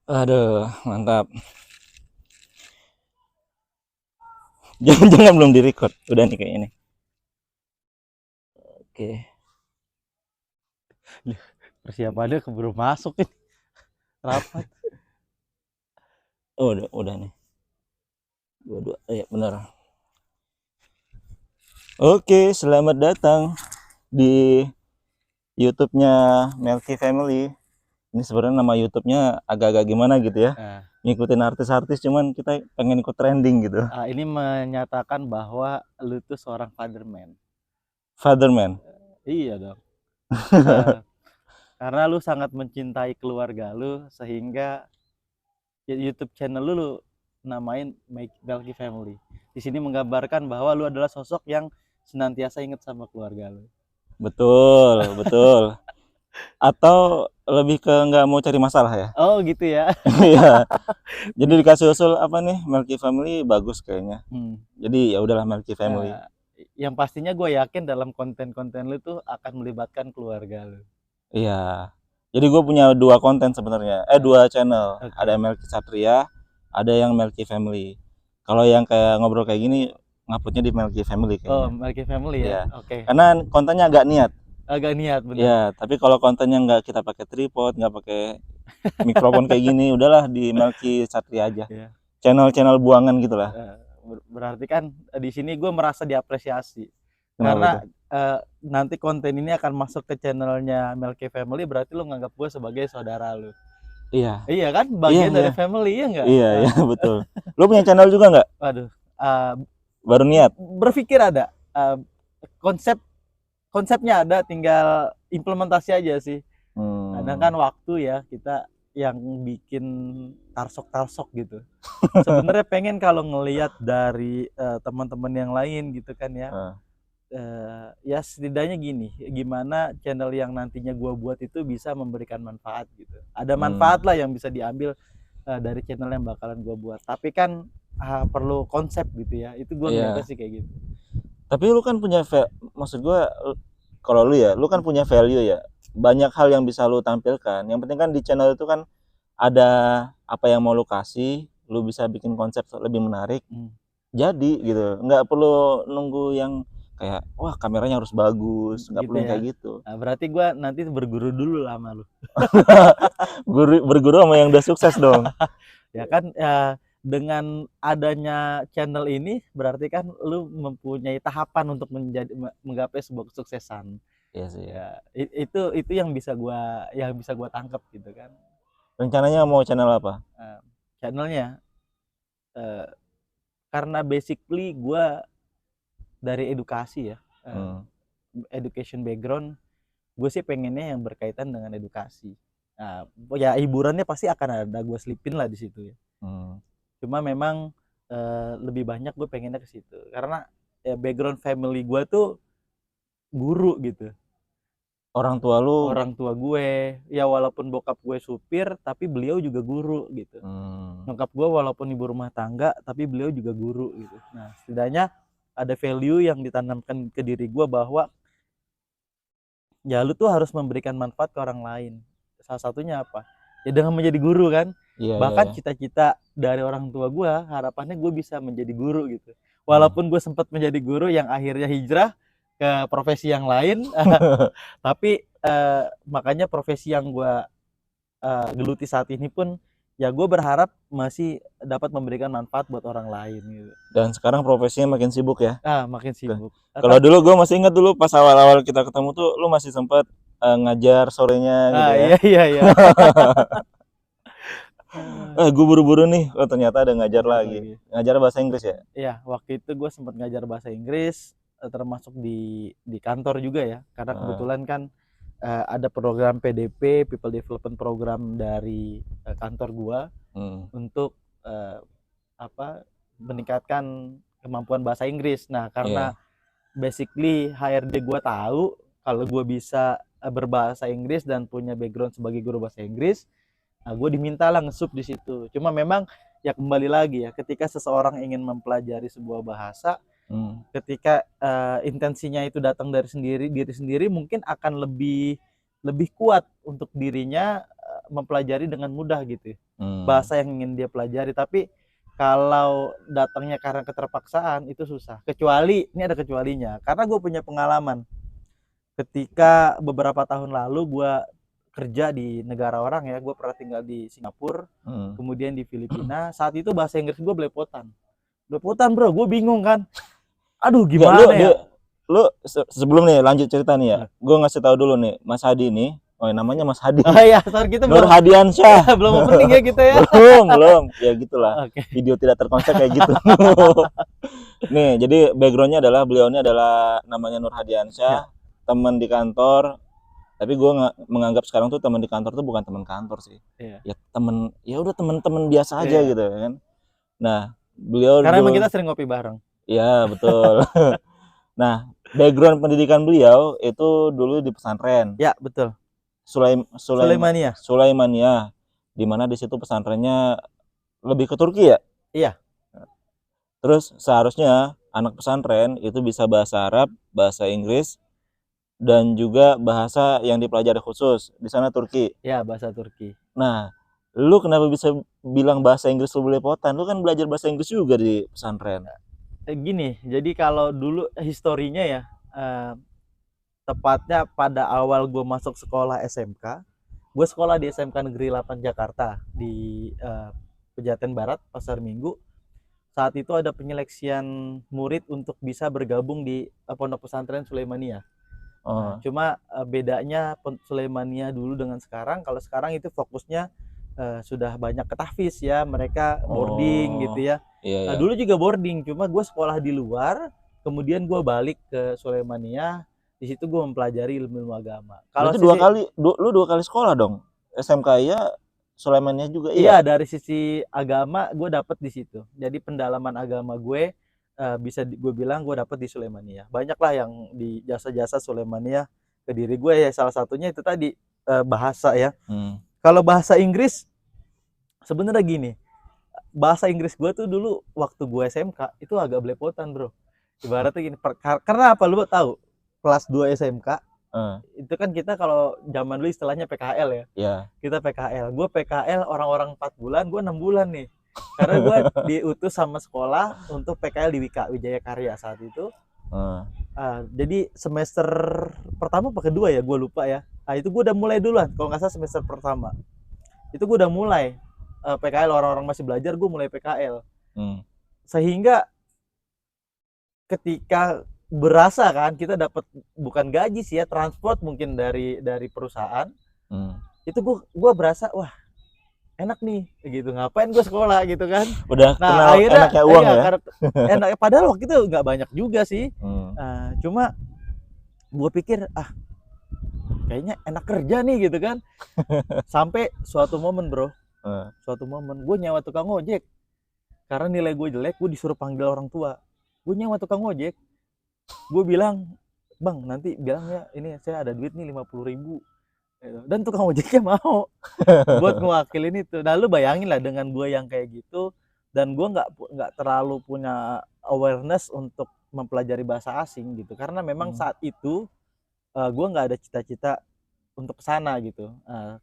Aduh, mantap. Jangan-jangan belum direcord. Udah nih kayaknya nih. Oke. Persiapannya keburu masuk nih rapat. Oh, udah nih. Dua. Iya, benar. Oke, selamat datang di YouTube-nya Melky Family. Ini sebenarnya nama YouTube-nya agak-agak gimana gitu ya. Nah, Ngikutin artis-artis, cuman kita pengen ikut trending gitu. ini menyatakan bahwa lu tuh seorang fatherman. Fatherman. Iya dong. Eh, karena lu sangat mencintai keluarga lu sehingga YouTube channel lu namain Melky Family. Di sini menggambarkan bahwa lu adalah sosok yang senantiasa ingat sama keluarga lu. Betul, betul. Atau lebih ke nggak mau cari masalah ya. Oh gitu ya. Iya. Jadi dikasih usul apa nih, Melky Family bagus kayaknya. Hmm. Jadi ya udahlah Melky Family. Yang pastinya gue yakin dalam konten-konten lu tuh akan melibatkan keluarga lu. Iya. Jadi gue punya dua konten sebenarnya. Dua channel. Oke. Ada Melky Satria, ada yang Melky Family. Kalau yang kayak ngobrol kayak gini, nguploadnya di Melky Family Oh, kayaknya. Melky Family ya. Iya. Oke. Karena kontennya agak niat. Agak niat bener. Ya, tapi kalau kontennya nggak kita pakai tripod, nggak pakai mikrofon kayak gini, udahlah di Melky Satria aja. Ya. Channel-channel buangan gitulah. Berarti kan di sini gue merasa diapresiasi. Kenapa Karena tuh? nanti konten ini akan masuk ke channelnya Melky Family, berarti lu nganggap gue sebagai saudara lu. Iya. Iya kan? Iya, Bagian iya. dari family ya enggak? Iya, iya, betul. Lu punya channel juga nggak? Waduh. Baru niat? Berpikir ada. Konsepnya ada, tinggal implementasi aja sih. Kadang kan waktu ya kita yang bikin tarsok gitu. Sebenarnya pengen kalau ngelihat dari teman-teman yang lain gitu kan ya. Ya setidaknya gini, gimana channel yang nantinya gua buat itu bisa memberikan manfaat gitu. Ada manfaat lah yang bisa diambil dari channel yang bakalan gua buat. Tapi kan perlu konsep gitu ya. Itu gua ngeliatnya Iya. sih kayak gitu. Tapi lu kan punya maksud gua kalau lu ya, lu kan punya value ya. Banyak hal yang bisa lu tampilkan. Yang penting kan di channel itu kan ada apa yang mau lu kasih, lu bisa bikin konsep lebih menarik. Jadi gitu. Nggak perlu nunggu yang kayak wah kameranya harus bagus, nggak Gitu perlu yang ya. kayak gitu. Nah, berarti gua nanti berguru dulu lah sama lu. Berguru sama yang udah sukses dong. Ya kan dengan adanya channel ini berarti kan lu mempunyai tahapan untuk menggapai sebuah kesuksesan. Iya sih. Ya, itu yang bisa gua tangkap gitu kan. Rencananya mau channel apa? Channelnya karena basically gua dari edukasi ya. Education background, gue sih pengennya yang berkaitan dengan edukasi. Nah, ya hiburannya pasti akan ada gue selipin lah di situ ya. Cuma memang lebih banyak gue pengennya ke situ karena ya background family gue tuh guru gitu. Orang tua gue ya walaupun bokap gue supir tapi beliau juga guru gitu. Nyokap gue walaupun ibu rumah tangga tapi beliau juga guru gitu. Nah setidaknya ada value yang ditanamkan ke diri gue bahwa ya lu tuh harus memberikan manfaat ke orang lain. Salah satunya apa? Ya dengan menjadi guru kan. Bahkan cita-cita dari orang tua gue harapannya gue bisa menjadi guru gitu. Walaupun gue sempat menjadi guru yang akhirnya hijrah ke profesi yang lain, tapi makanya profesi yang gue geluti saat ini pun ya gue berharap masih dapat memberikan manfaat buat orang lain gitu. Dan sekarang profesinya makin sibuk ya. Makin sibuk. Kalau dulu gue masih ingat dulu pas awal-awal kita ketemu tuh lu masih sempat ngajar sorenya gitu ya. Iya. Gue buru-buru nih, oh ternyata ada ngajar lagi. Ngajar bahasa Inggris ya? Iya, waktu itu gue sempat ngajar bahasa Inggris, termasuk di kantor juga ya, karena kebetulan kan ada program PDP People Development Program dari kantor gua untuk meningkatkan kemampuan bahasa Inggris. Nah karena basically HRD gua tahu kalau gua bisa berbahasa Inggris dan punya background sebagai guru bahasa Inggris, nah gue diminta lah ngesup di situ. Cuma memang ya kembali lagi ya, ketika seseorang ingin mempelajari sebuah bahasa, ketika intensinya itu datang dari diri sendiri mungkin akan lebih kuat untuk dirinya mempelajari dengan mudah gitu. Bahasa yang ingin dia pelajari. Tapi kalau datangnya karena keterpaksaan itu susah. Kecuali, ini ada kecualinya. Karena gue punya pengalaman. Ketika beberapa tahun lalu gue kerja di negara orang ya, gue pernah tinggal di Singapura, kemudian di Filipina. Saat itu bahasa Inggris gue belepotan bro, gue bingung kan. Aduh gimana ya. Lu sebelum nih lanjut cerita nih ya, gue ngasih tahu dulu nih, Mas Hadi nih, namanya Mas Hadi. Oh iya, sorry kita Nur Hadiansyah. belum opening ya kita ya. belum, ya gitulah. Okay. Video tidak terkonsep kayak gitu. Nih, jadi backgroundnya adalah beliau ini adalah namanya Nur Hadiansyah, teman di kantor. Tapi gue menganggap sekarang tuh teman di kantor tuh bukan teman kantor sih. Ya temen, ya udah temen biasa aja gitu kan. Nah, beliau karena emang kita sering ngopi bareng. Iya, betul. Nah, background pendidikan beliau itu dulu di pesantren. Ya, betul. Sulaimania. Di mana di situ pesantrennya lebih ke Turki ya? Iya. Terus seharusnya anak pesantren itu bisa bahasa Arab, bahasa Inggris, dan juga bahasa yang dipelajari khusus di sana Turki. Ya, bahasa Turki. Nah, lu kenapa bisa bilang bahasa Inggris lu belepotan? Lu kan belajar bahasa Inggris juga di pesantren. Gini, jadi kalau dulu historinya ya, tepatnya pada awal gue masuk sekolah SMK, gue sekolah di SMK Negeri 8 Jakarta di Pejaten Barat, Pasar Minggu. Saat itu ada penyeleksian murid untuk bisa bergabung di Pondok Pesantren Sulaimania. Nah, cuma bedanya Sulaimania dulu dengan sekarang, kalau sekarang itu fokusnya sudah banyak ke tahfiz ya, mereka boarding gitu ya. Nah, dulu juga boarding, cuma gue sekolah di luar, kemudian gue balik ke Sulaimania, di situ gue mempelajari ilmu agama. Kalau itu lu dua kali sekolah dong, SMK ya, Sulaimania juga iya. Iya, dari sisi agama gue dapet di situ. Jadi pendalaman agama gue bisa gue bilang gue dapet di Sulaimania. Banyak lah yang di jasa-jasa Sulaimania ke diri gue ya, salah satunya itu tadi bahasa ya. Kalau bahasa Inggris sebenarnya gini, bahasa Inggris gue tuh dulu waktu gue SMK itu agak belepotan bro. Ibaratnya gini, karena apa lu tahu? Kelas 2 SMK itu kan kita kalau zaman dulu istilahnya PKL ya. Yeah. Kita PKL. Gue PKL orang-orang 4 bulan, gue 6 bulan nih. Karena gue diutus sama sekolah untuk PKL di WIKA, Wijaya Karya saat itu. Jadi semester pertama apa kedua ya, gue lupa ya. Nah itu gue udah mulai duluan, kalau nggak salah semester pertama. Itu gue udah mulai PKL, orang-orang masih belajar, gue mulai PKL. Sehingga ketika berasa kan kita dapat bukan gaji sih ya, transport mungkin dari perusahaan. Itu gue berasa wah enak nih gitu, ngapain gue sekolah gitu kan. Udah kenal enaknya uang ya. Enak, padahal waktu itu nggak banyak juga sih. Cuma gue pikir kayaknya enak kerja nih gitu kan. Sampai suatu momen bro, suatu momen gue nyewa tukang ojek karena nilai gue jelek, gue disuruh panggil orang tua. Gue nyewa tukang ojek, gue bilang bang nanti bilangnya ini saya ada duit nih 50.000, dan tukang ojeknya mau buat ngewakilin itu. Nah lu bayangin lah dengan gue yang kayak gitu, dan gue nggak terlalu punya awareness untuk mempelajari bahasa asing gitu, karena memang saat itu gue nggak ada cita-cita untuk kesana gitu,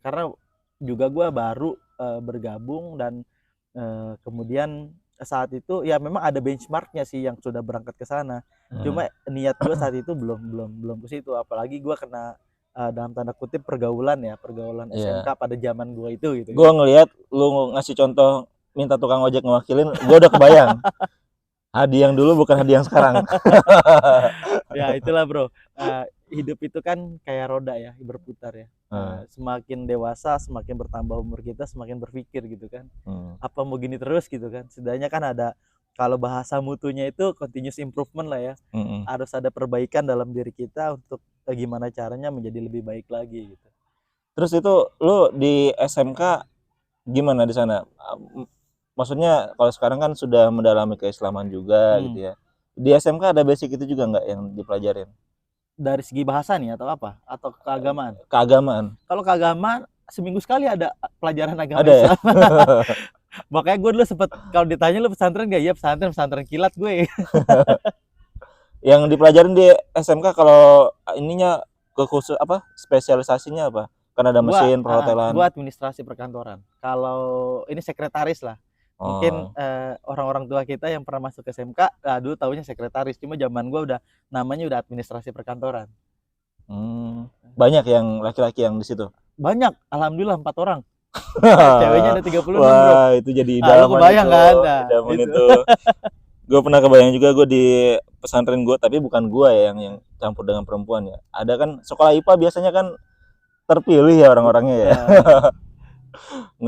karena juga gue baru bergabung dan kemudian saat itu ya memang ada benchmarknya sih yang sudah berangkat ke sana. Cuma niat gue saat itu belum ke situ, apalagi gue kena dalam tanda kutip pergaulan SMK pada zaman gue itu gitu. Gue ngelihat lu ngasih contoh minta tukang ojek ngewakilin, gue udah kebayang. Hadi yang dulu bukan Hadi yang sekarang. Ya itulah bro, hidup itu kan kayak roda ya, berputar ya. Semakin dewasa, semakin bertambah umur kita, semakin berpikir gitu kan. Apa mau gini terus gitu kan. Setidaknya kan ada, kalau bahasa mutunya itu continuous improvement lah ya. Harus ada perbaikan dalam diri kita untuk gimana caranya menjadi lebih baik lagi gitu. Terus itu lu di SMK gimana di sana? Maksudnya kalau sekarang kan sudah mendalami keislaman juga gitu ya. Di SMK ada basic itu juga nggak yang dipelajarin? Dari segi bahasa nih atau apa? Atau keagamaan? Keagamaan. Kalau keagamaan seminggu sekali ada pelajaran agama ada Islam. Ya? Makanya gue dulu sempet, kalau ditanya lu pesantren gak? Iya pesantren kilat gue. Yang dipelajarin di SMK kalau ininya ke khusus apa? Spesialisasinya apa? Kan ada mesin perhotelan. Gua administrasi perkantoran. Kalau ini sekretaris lah. Mungkin orang-orang tua kita yang pernah masuk SMK, dulu taunya sekretaris. Cuma zaman gua namanya udah administrasi perkantoran. Banyak yang laki-laki yang di situ. Banyak, alhamdulillah 4 orang. Ceweknya ada 36. Wah, itu jadi idaman. Kebayang kan? Idaman itu. Gue pernah kebayang juga gue di pesantren gue, tapi bukan gue ya yang campur dengan perempuan ya. Ada kan sekolah IPA biasanya kan terpilih ya orang-orangnya ya.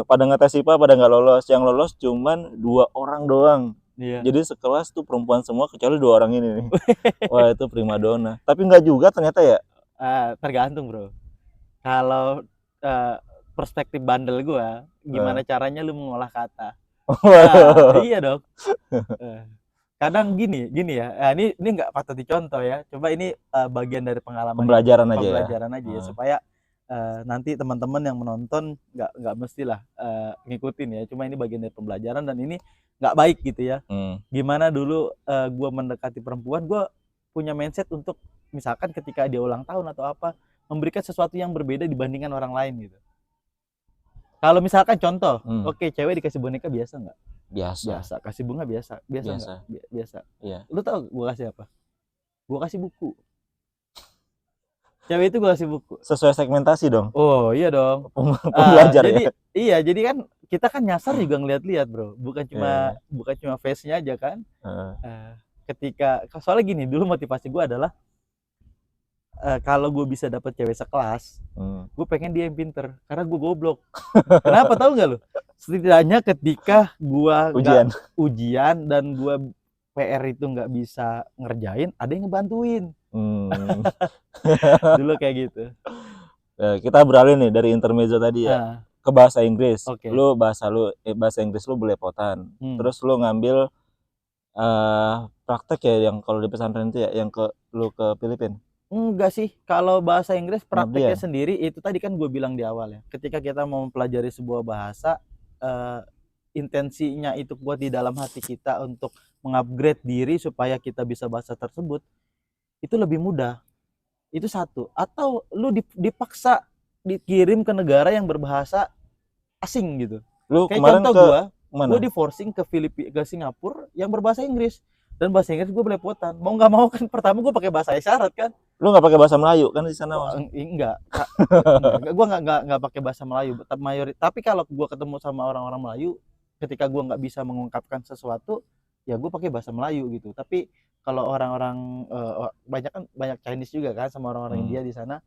Pada ngetes IPA pada nggak lolos, yang lolos cuman 2 orang doang. Iya. Jadi sekelas tuh perempuan semua kecuali 2 orang ini nih. Wah, itu primadona. Tapi nggak juga ternyata ya. Tergantung bro. Kalau perspektif bandel gua, gimana caranya lu mengolah kata? Iya dong. Kadang gini ya. Ini nggak patut dicontoh ya. Coba ini bagian dari pengalaman. Pembelajaran aja ya supaya nanti teman-teman yang menonton nggak mestilah ngikutin ya. Cuma ini bagian dari pembelajaran dan ini nggak baik gitu ya. Gimana dulu gua mendekati perempuan, gua punya mindset untuk misalkan ketika dia ulang tahun atau apa, memberikan sesuatu yang berbeda dibandingkan orang lain gitu. Kalau misalkan contoh, oke, cewek dikasih boneka biasa nggak? Biasa. Kasih bunga biasa. Biasa. Iya. Lu tau gua kasih apa? Gua kasih buku. Cewek itu gua kasih buku. Sesuai segmentasi dong. Oh iya dong. Pembelajar jadi, ya. Iya, jadi kan kita kan nyasar juga ngeliat-liat bro. Bukan cuma face-nya aja kan. Ketika soalnya gini, dulu motivasi gua adalah kalau gue bisa dapat cewek sekelas, gue pengen dia yang pinter, karena gue goblok. Kenapa tahu nggak lo? Setidaknya ketika gue ujian dan gue PR itu nggak bisa ngerjain, ada yang ngebantuin. Dulu kayak gitu. Kita beralih nih dari intermezzo tadi ya ke bahasa Inggris. Lu bahasa Inggris lu belepotan. Terus lu ngambil praktek ya yang kalau di pesantren itu ya, yang lu ke Filipina. Enggak sih, kalau bahasa Inggris prakteknya sendiri itu tadi kan gue bilang di awal ya. Ketika kita mau mempelajari sebuah bahasa, intensinya itu kuat di dalam hati kita untuk mengupgrade diri supaya kita bisa bahasa tersebut, itu lebih mudah. Itu satu. Atau lu dipaksa dikirim ke negara yang berbahasa asing gitu. Lu kayak contoh gue di forcing ke Singapura yang berbahasa Inggris. Dan bahasa Inggris gue belepotan, mau nggak mau kan pertama gue pakai bahasa isyarat kan. Lu nggak pakai bahasa Melayu kan di sana? Enggak. Gue nggak pakai bahasa Melayu. Tapi kalau gue ketemu sama orang-orang Melayu, ketika gue nggak bisa mengungkapkan sesuatu, ya gue pakai bahasa Melayu gitu. Tapi kalau orang-orang banyak Chinese juga kan sama orang-orang India di sana,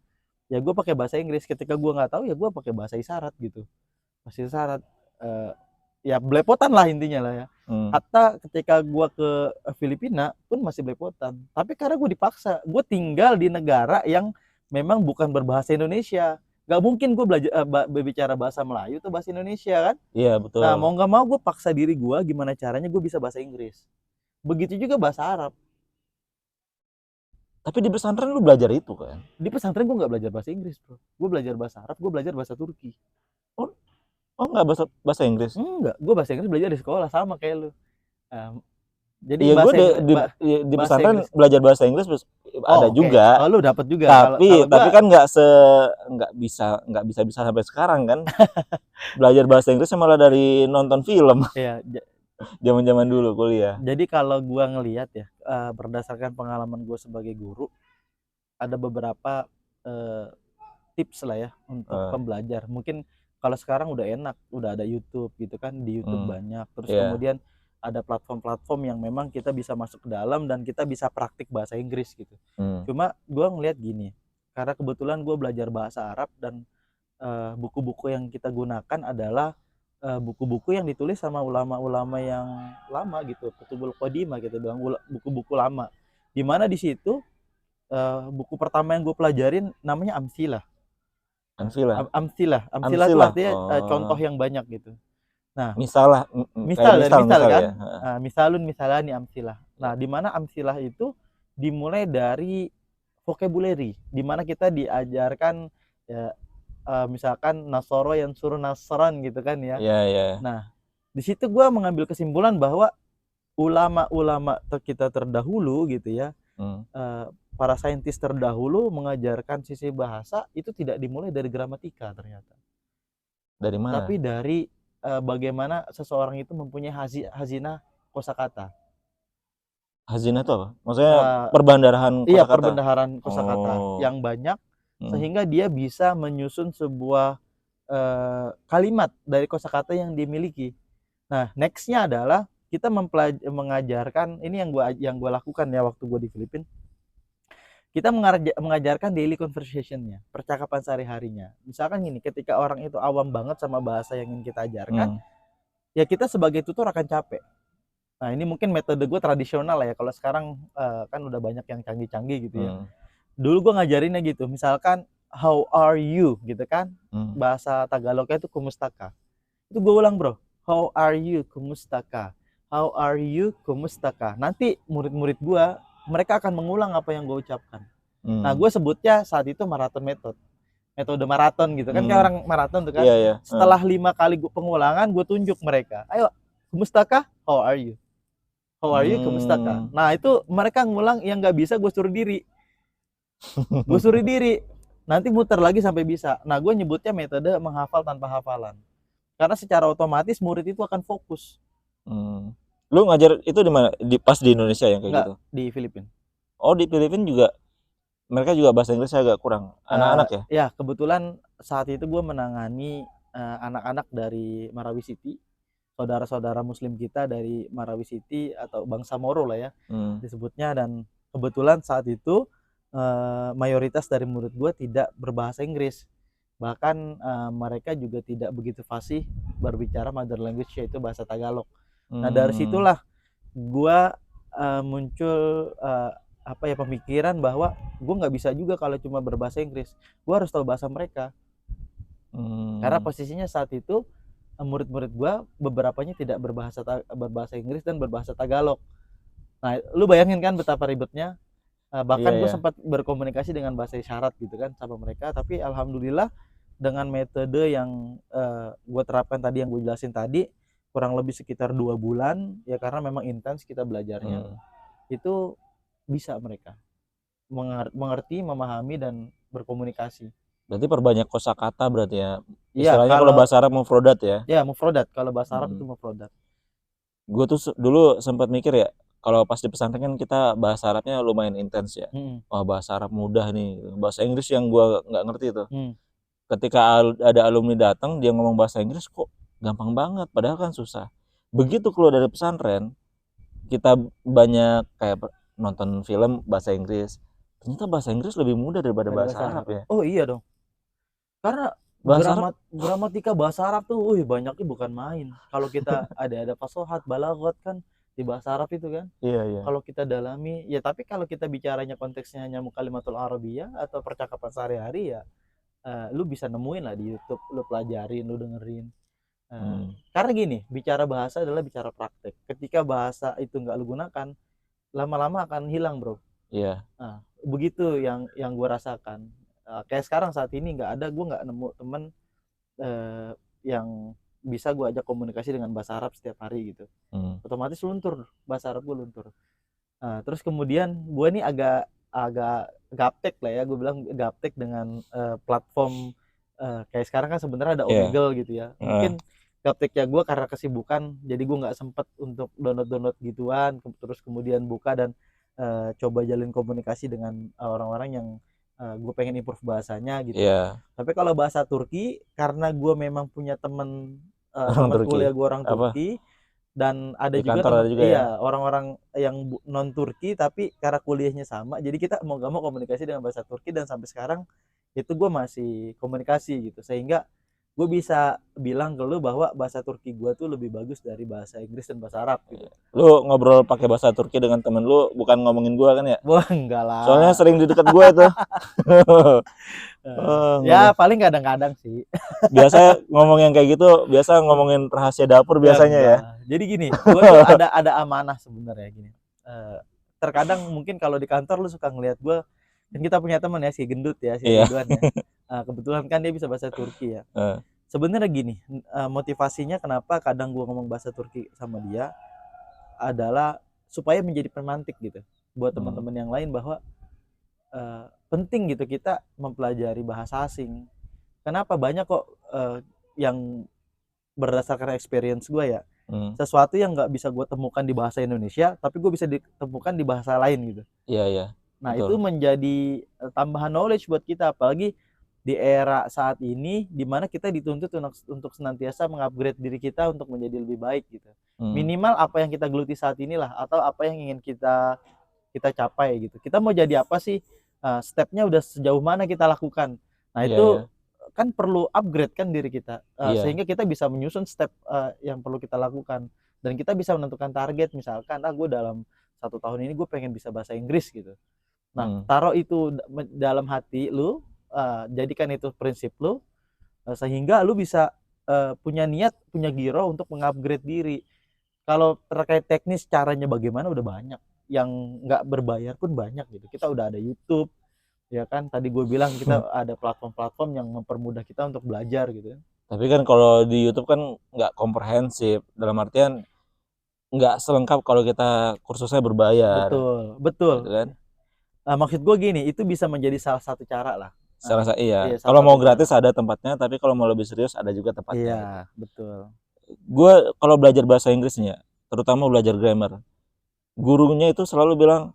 ya gue pakai bahasa Inggris. Ketika gue nggak tahu ya gue pakai bahasa isyarat gitu. Bahasa isyarat. Ya belepotan lah intinya lah ya. Hatta ketika gue ke Filipina pun masih belepotan. Tapi karena gue dipaksa, gue tinggal di negara yang memang bukan berbahasa Indonesia. Gak mungkin gue belajar berbicara bahasa Melayu atau bahasa Indonesia kan? Iya betul. Nah mau nggak mau gue paksa diri gue gimana caranya gue bisa bahasa Inggris. Begitu juga bahasa Arab. Tapi di pesantren lu belajar itu kan? Di pesantren gue nggak belajar bahasa Inggris bro. Gue belajar bahasa Arab, gue belajar bahasa Turki. Oh nggak bahasa Inggris? Enggak, gue bahasa Inggris belajar di sekolah sama kayak lu. Jadi gue di pesantren belajar bahasa Inggris ada juga. Oh, lu dapat juga. Tapi kan nggak bisa sampai sekarang kan. Belajar bahasa Inggris malah dari nonton film. Iya. Zaman-zaman dulu kuliah. Jadi kalau gue ngelihat ya, berdasarkan pengalaman gue sebagai guru, ada beberapa tips lah ya untuk pembelajar. Mungkin kalau sekarang udah enak, udah ada YouTube gitu kan, di YouTube banyak. Terus kemudian ada platform-platform yang memang kita bisa masuk ke dalam dan kita bisa praktik bahasa Inggris gitu. Cuma gue ngeliat gini, karena kebetulan gue belajar bahasa Arab dan buku-buku yang kita gunakan adalah buku-buku yang ditulis sama ulama-ulama yang lama gitu, Kutubul Qadimah kita bilang, buku-buku lama. Dimana di situ buku pertama yang gue pelajarin namanya Amsilah. Amsilah itu artinya contoh yang banyak gitu. Nah, misal kan, ya? Misalani amsilah. Nah, di mana amsilah itu dimulai dari vocabulary, di mana kita diajarkan ya, misalkan Nasoro yang suruh Nasran gitu kan ya. Nah, di situ gue mengambil kesimpulan bahwa ulama-ulama kita terdahulu gitu ya, para saintis terdahulu mengajarkan sisi bahasa itu tidak dimulai dari gramatika ternyata. Dari mana? Tapi dari bagaimana seseorang itu mempunyai hazina kosakata. Hazina itu apa? Maksudnya perbendaharaan kosakata? Iya, perbendaharaan kosakata yang banyak sehingga dia bisa menyusun sebuah kalimat dari kosakata yang dimiliki. Nah, nextnya adalah kita mengajarkan, ini yang gua lakukan ya waktu gua di Filipina. Kita mengajarkan daily conversation-nya, percakapan sehari-harinya. Misalkan gini, ketika orang itu awam banget sama bahasa yang ingin kita ajarkan, ya kita sebagai tutor akan capek. Nah, ini mungkin metode gue tradisional ya. Kalau sekarang kan udah banyak yang canggih-canggih gitu ya. Dulu gue ngajarinnya gitu, misalkan how are you gitu kan. Bahasa Tagalognya itu kumustaka. Itu gue ulang bro, how are you kumustaka. How are you kumustaka. Nanti murid-murid gue, mereka akan mengulang apa yang gue ucapkan. Nah, gue sebutnya saat itu maraton metode maraton gitu kan, kayak orang maraton tuh kan. Setelah 5 kali pengulangan, gue tunjuk mereka, ayo kumustaka, how are you. How are you, kumustaka. Nah, itu mereka ngulang, yang nggak bisa gue suruh diri. Gue suruh diri. Nanti muter lagi sampai bisa. Nah, gue nyebutnya metode menghafal tanpa hafalan. Karena secara otomatis murid itu akan fokus. Lu ngajar itu di mana? Pas di Indonesia yang kayak gitu? Di Filipina. Oh, di Filipina juga mereka juga bahasa Inggrisnya agak kurang. Anak-anak ya? Ya, kebetulan saat itu gue menangani anak-anak dari Marawi City. Saudara-saudara muslim kita dari Marawi City atau bangsa Moro lah ya disebutnya, dan kebetulan saat itu mayoritas dari murid gue tidak berbahasa Inggris, bahkan mereka juga tidak begitu fasih berbicara mother language yaitu bahasa Tagalog. Nah, dari situlah gue muncul pemikiran bahwa gue nggak bisa juga kalau cuma berbahasa Inggris, gue harus tahu bahasa mereka. Karena posisinya saat itu murid-murid gue beberapanya tidak berbahasa Inggris dan berbahasa Tagalog. Nah, lu bayangin kan betapa ribetnya. Bahkan gue sempat berkomunikasi dengan bahasa isyarat gitu kan sama mereka. Tapi alhamdulillah dengan metode yang gue terapkan tadi, yang gue jelasin tadi, kurang lebih sekitar 2 bulan ya, karena memang intens kita belajarnya. Itu bisa mereka mengerti, memahami, dan berkomunikasi. Berarti perbanyak kosakata berarti ya. Istilahnya kalau bahasa Arab mufrodat ya. Ya, mufrodat. Kalau bahasa Arab itu mufrodat. Gue tuh dulu sempat mikir ya, kalau pas di pesantren kan kita bahasa Arabnya lumayan intens ya. Wah, bahasa Arab mudah nih. Bahasa Inggris yang gue nggak ngerti itu. Ketika ada alumni datang dia ngomong bahasa Inggris kok gampang banget, padahal kan susah. Begitu keluar dari pesantren, kita banyak kayak nonton film bahasa Inggris. Ternyata bahasa Inggris lebih mudah daripada bahasa Arab ya. Oh iya dong. Karena gramatika bahasa Arab tuh banyaknya bukan main. Kalau kita ada fasohat, balaghot kan di bahasa Arab itu kan. Iya. Kalau kita dalami ya, tapi kalau kita bicaranya konteksnya hanya mukalimatul arabiyah atau percakapan sehari-hari ya, lu bisa nemuin lah di YouTube, lu pelajarin, lu dengerin. Karena gini, bicara bahasa adalah bicara praktek. Ketika bahasa itu nggak lu gunakan, lama-lama akan hilang bro. Iya. Nah, begitu yang gue rasakan. Kayak sekarang saat ini gue nggak nemu temen yang bisa gue ajak komunikasi dengan bahasa Arab setiap hari gitu. Otomatis luntur, bahasa Arab gue luntur. Terus kemudian gue nih agak gaptek lah ya, gue bilang gaptek dengan platform kayak sekarang kan sebenarnya ada Omegle gitu ya. Mungkin gapteknya gue karena kesibukan, jadi gue nggak sempet untuk download gituan. Terus kemudian buka dan coba jalin komunikasi dengan orang-orang yang gue pengen improve bahasanya gitu. Tapi kalau bahasa Turki, karena gue memang punya temen kuliah gue orang Turki, dan ada di juga teman orang-orang yang non Turki tapi karena kuliahnya sama, jadi kita mau gak mau komunikasi dengan bahasa Turki, dan sampai sekarang itu gue masih komunikasi gitu, sehingga gue bisa bilang ke lu bahwa bahasa Turki gue tuh lebih bagus dari bahasa Inggris dan bahasa Arab gitu. Lu ngobrol pakai bahasa Turki dengan temen lu, bukan ngomongin gue kan ya? Wah, enggak lah. Soalnya sering di dekat gue tuh. Ya paling kadang-kadang sih. Biasa ngomong yang kayak gitu, biasa ngomongin rahasia dapur biasanya ya. Jadi gini, gue tuh ada amanah sebenarnya gini. Terkadang mungkin kalau di kantor lu suka ngelihat gue, kan kita punya teman ya si gendut ya, si Ridwan ya. Kebetulan kan dia bisa bahasa Turki ya. Sebenarnya gini, motivasinya kenapa kadang gue ngomong bahasa Turki sama dia adalah supaya menjadi pemantik gitu buat teman-teman yang lain, bahwa penting gitu kita mempelajari bahasa asing. Kenapa banyak kok yang berdasarkan experience gue ya, sesuatu yang nggak bisa gue temukan di bahasa Indonesia tapi gue bisa ditemukan di bahasa lain gitu. Iya. Nah Betul. itu menjadi tambahan knowledge buat kita, apalagi di era saat ini di mana kita dituntut untuk senantiasa mengupgrade diri kita untuk menjadi lebih baik gitu. Minimal apa yang kita geluti saat inilah, atau apa yang ingin kita capai gitu. Kita mau jadi apa sih? Stepnya udah sejauh mana kita lakukan. Nah itu kan perlu upgrade kan diri kita, sehingga kita bisa menyusun step yang perlu kita lakukan, dan kita bisa menentukan target. Misalkan gue dalam 1 tahun ini gue pengen bisa bahasa Inggris gitu. Nah taruh itu dalam hati lu, jadikan itu prinsip lu, sehingga lu bisa punya niat, punya giro untuk mengupgrade diri. Kalau terkait teknis caranya bagaimana udah banyak, yang nggak berbayar pun banyak gitu. Kita udah ada YouTube, ya kan, tadi gue bilang kita ada platform-platform yang mempermudah kita untuk belajar gitu. Tapi kan kalau di YouTube kan nggak komprehensif, dalam artian nggak selengkap kalau kita kursusnya berbayar. Betul gitu kan? Maksud gue gini, itu bisa menjadi salah satu cara lah. Iya. Kalau mau gratis ada tempatnya, tapi kalau mau lebih serius ada juga tempatnya. Iya, betul. Gue kalau belajar bahasa Inggrisnya, terutama belajar grammar, gurunya itu selalu bilang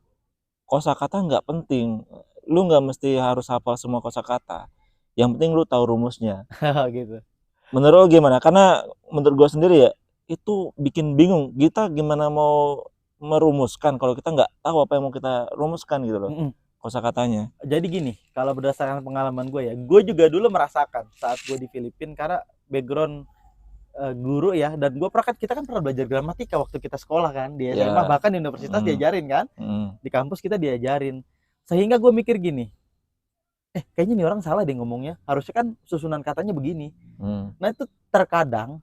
kosakata nggak penting, lu nggak mesti harus hafal semua kosakata, yang penting lu tahu rumusnya. Gitu. Menurut lo gimana? Karena menurut gue sendiri ya, itu bikin bingung kita gimana mau merumuskan kalau kita nggak tahu apa yang mau kita rumuskan gitu loh. Kosakatanya. Jadi gini, kalau berdasarkan pengalaman gue ya, gue juga dulu merasakan saat gue di Filipina, karena background guru ya, dan gue kita kan pernah belajar gramatika waktu kita sekolah kan di SMA, bahkan di universitas diajarin kan, di kampus kita diajarin, sehingga gue mikir gini, kayaknya nih orang salah deh ngomongnya, harusnya kan susunan katanya begini. Nah itu terkadang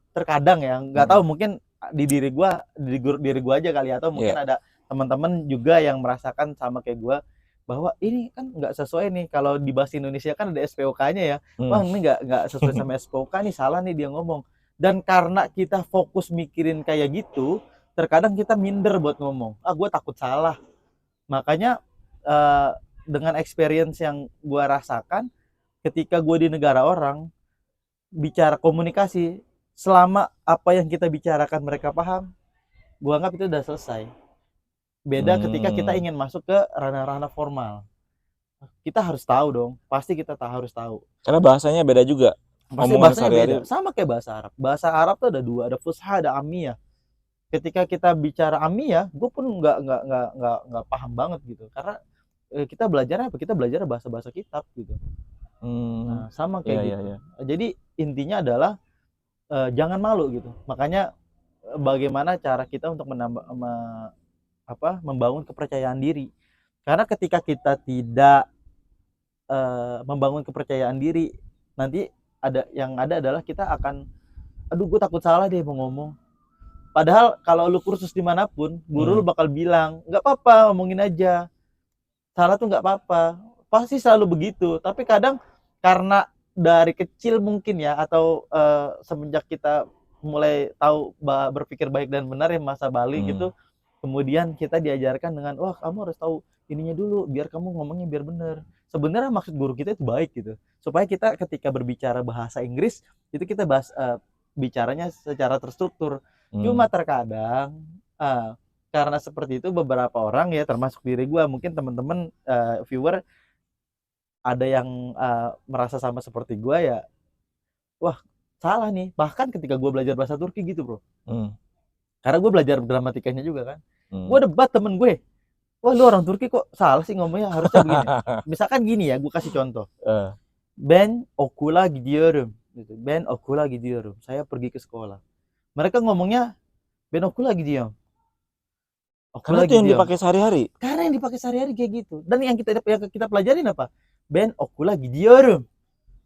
ya, nggak tahu, mungkin di diri gue aja kali, atau mungkin ada teman-teman juga yang merasakan sama kayak gue, bahwa ini kan nggak sesuai nih. Kalau di bahasa Indonesia kan ada SPOK-nya ya, bang ini nggak sesuai sama SPOK nih, salah nih dia ngomong. Dan karena kita fokus mikirin kayak gitu, terkadang kita minder buat ngomong, gue takut salah. Makanya dengan experience yang gue rasakan, ketika gue di negara orang, bicara komunikasi, selama apa yang kita bicarakan mereka paham, gue anggap itu udah selesai. Beda ketika kita ingin masuk ke ranah-ranah formal, kita harus tahu dong, pasti kita harus tahu. Karena bahasanya beda juga. Pasti bahasanya beda, sama kayak bahasa Arab. Bahasa Arab tuh ada dua, ada fusha, ada amiyah. Ketika kita bicara amiyah, gue pun nggak paham banget gitu, karena kita belajar apa? Kita belajar bahasa kitab gitu. Nah, sama kayak gitu. Jadi intinya adalah jangan malu gitu. Makanya bagaimana cara kita untuk membangun kepercayaan diri. Karena ketika kita tidak membangun kepercayaan diri, nanti yang ada adalah kita akan, aduh gue takut salah deh mau ngomong. Padahal kalau lu kursus dimanapun, guru lu bakal bilang, nggak apa-apa, ngomongin aja. Salah tuh nggak apa-apa. Pasti selalu begitu. Tapi kadang karena dari kecil mungkin ya, atau semenjak kita mulai tahu berpikir baik dan benar ya, masa balik gitu, kemudian kita diajarkan dengan, wah kamu harus tahu ininya dulu biar kamu ngomongnya biar benar. Sebenarnya maksud guru kita itu baik gitu, supaya kita ketika berbicara bahasa Inggris itu kita bicaranya secara terstruktur. Cuma terkadang karena seperti itu, beberapa orang ya, termasuk diri gue, mungkin teman-teman viewer ada yang merasa sama seperti gue ya, wah salah nih. Bahkan ketika gue belajar bahasa Turki gitu bro, karena gue belajar gramatikanya juga kan, gue debat temen gue, wah lu orang Turki kok salah sih ngomongnya, harusnya begini. Misalkan gini ya, gue kasih contoh, ben okula gidiyorum gitu. Ben okula gidiyorum, saya pergi ke sekolah. Mereka ngomongnya ben okula gidiyorum. Karena itu yang dipakai sehari-hari. Karena yang dipakai sehari-hari kayak gitu. Dan yang kita pelajarin apa? Ben okula gidiyorum.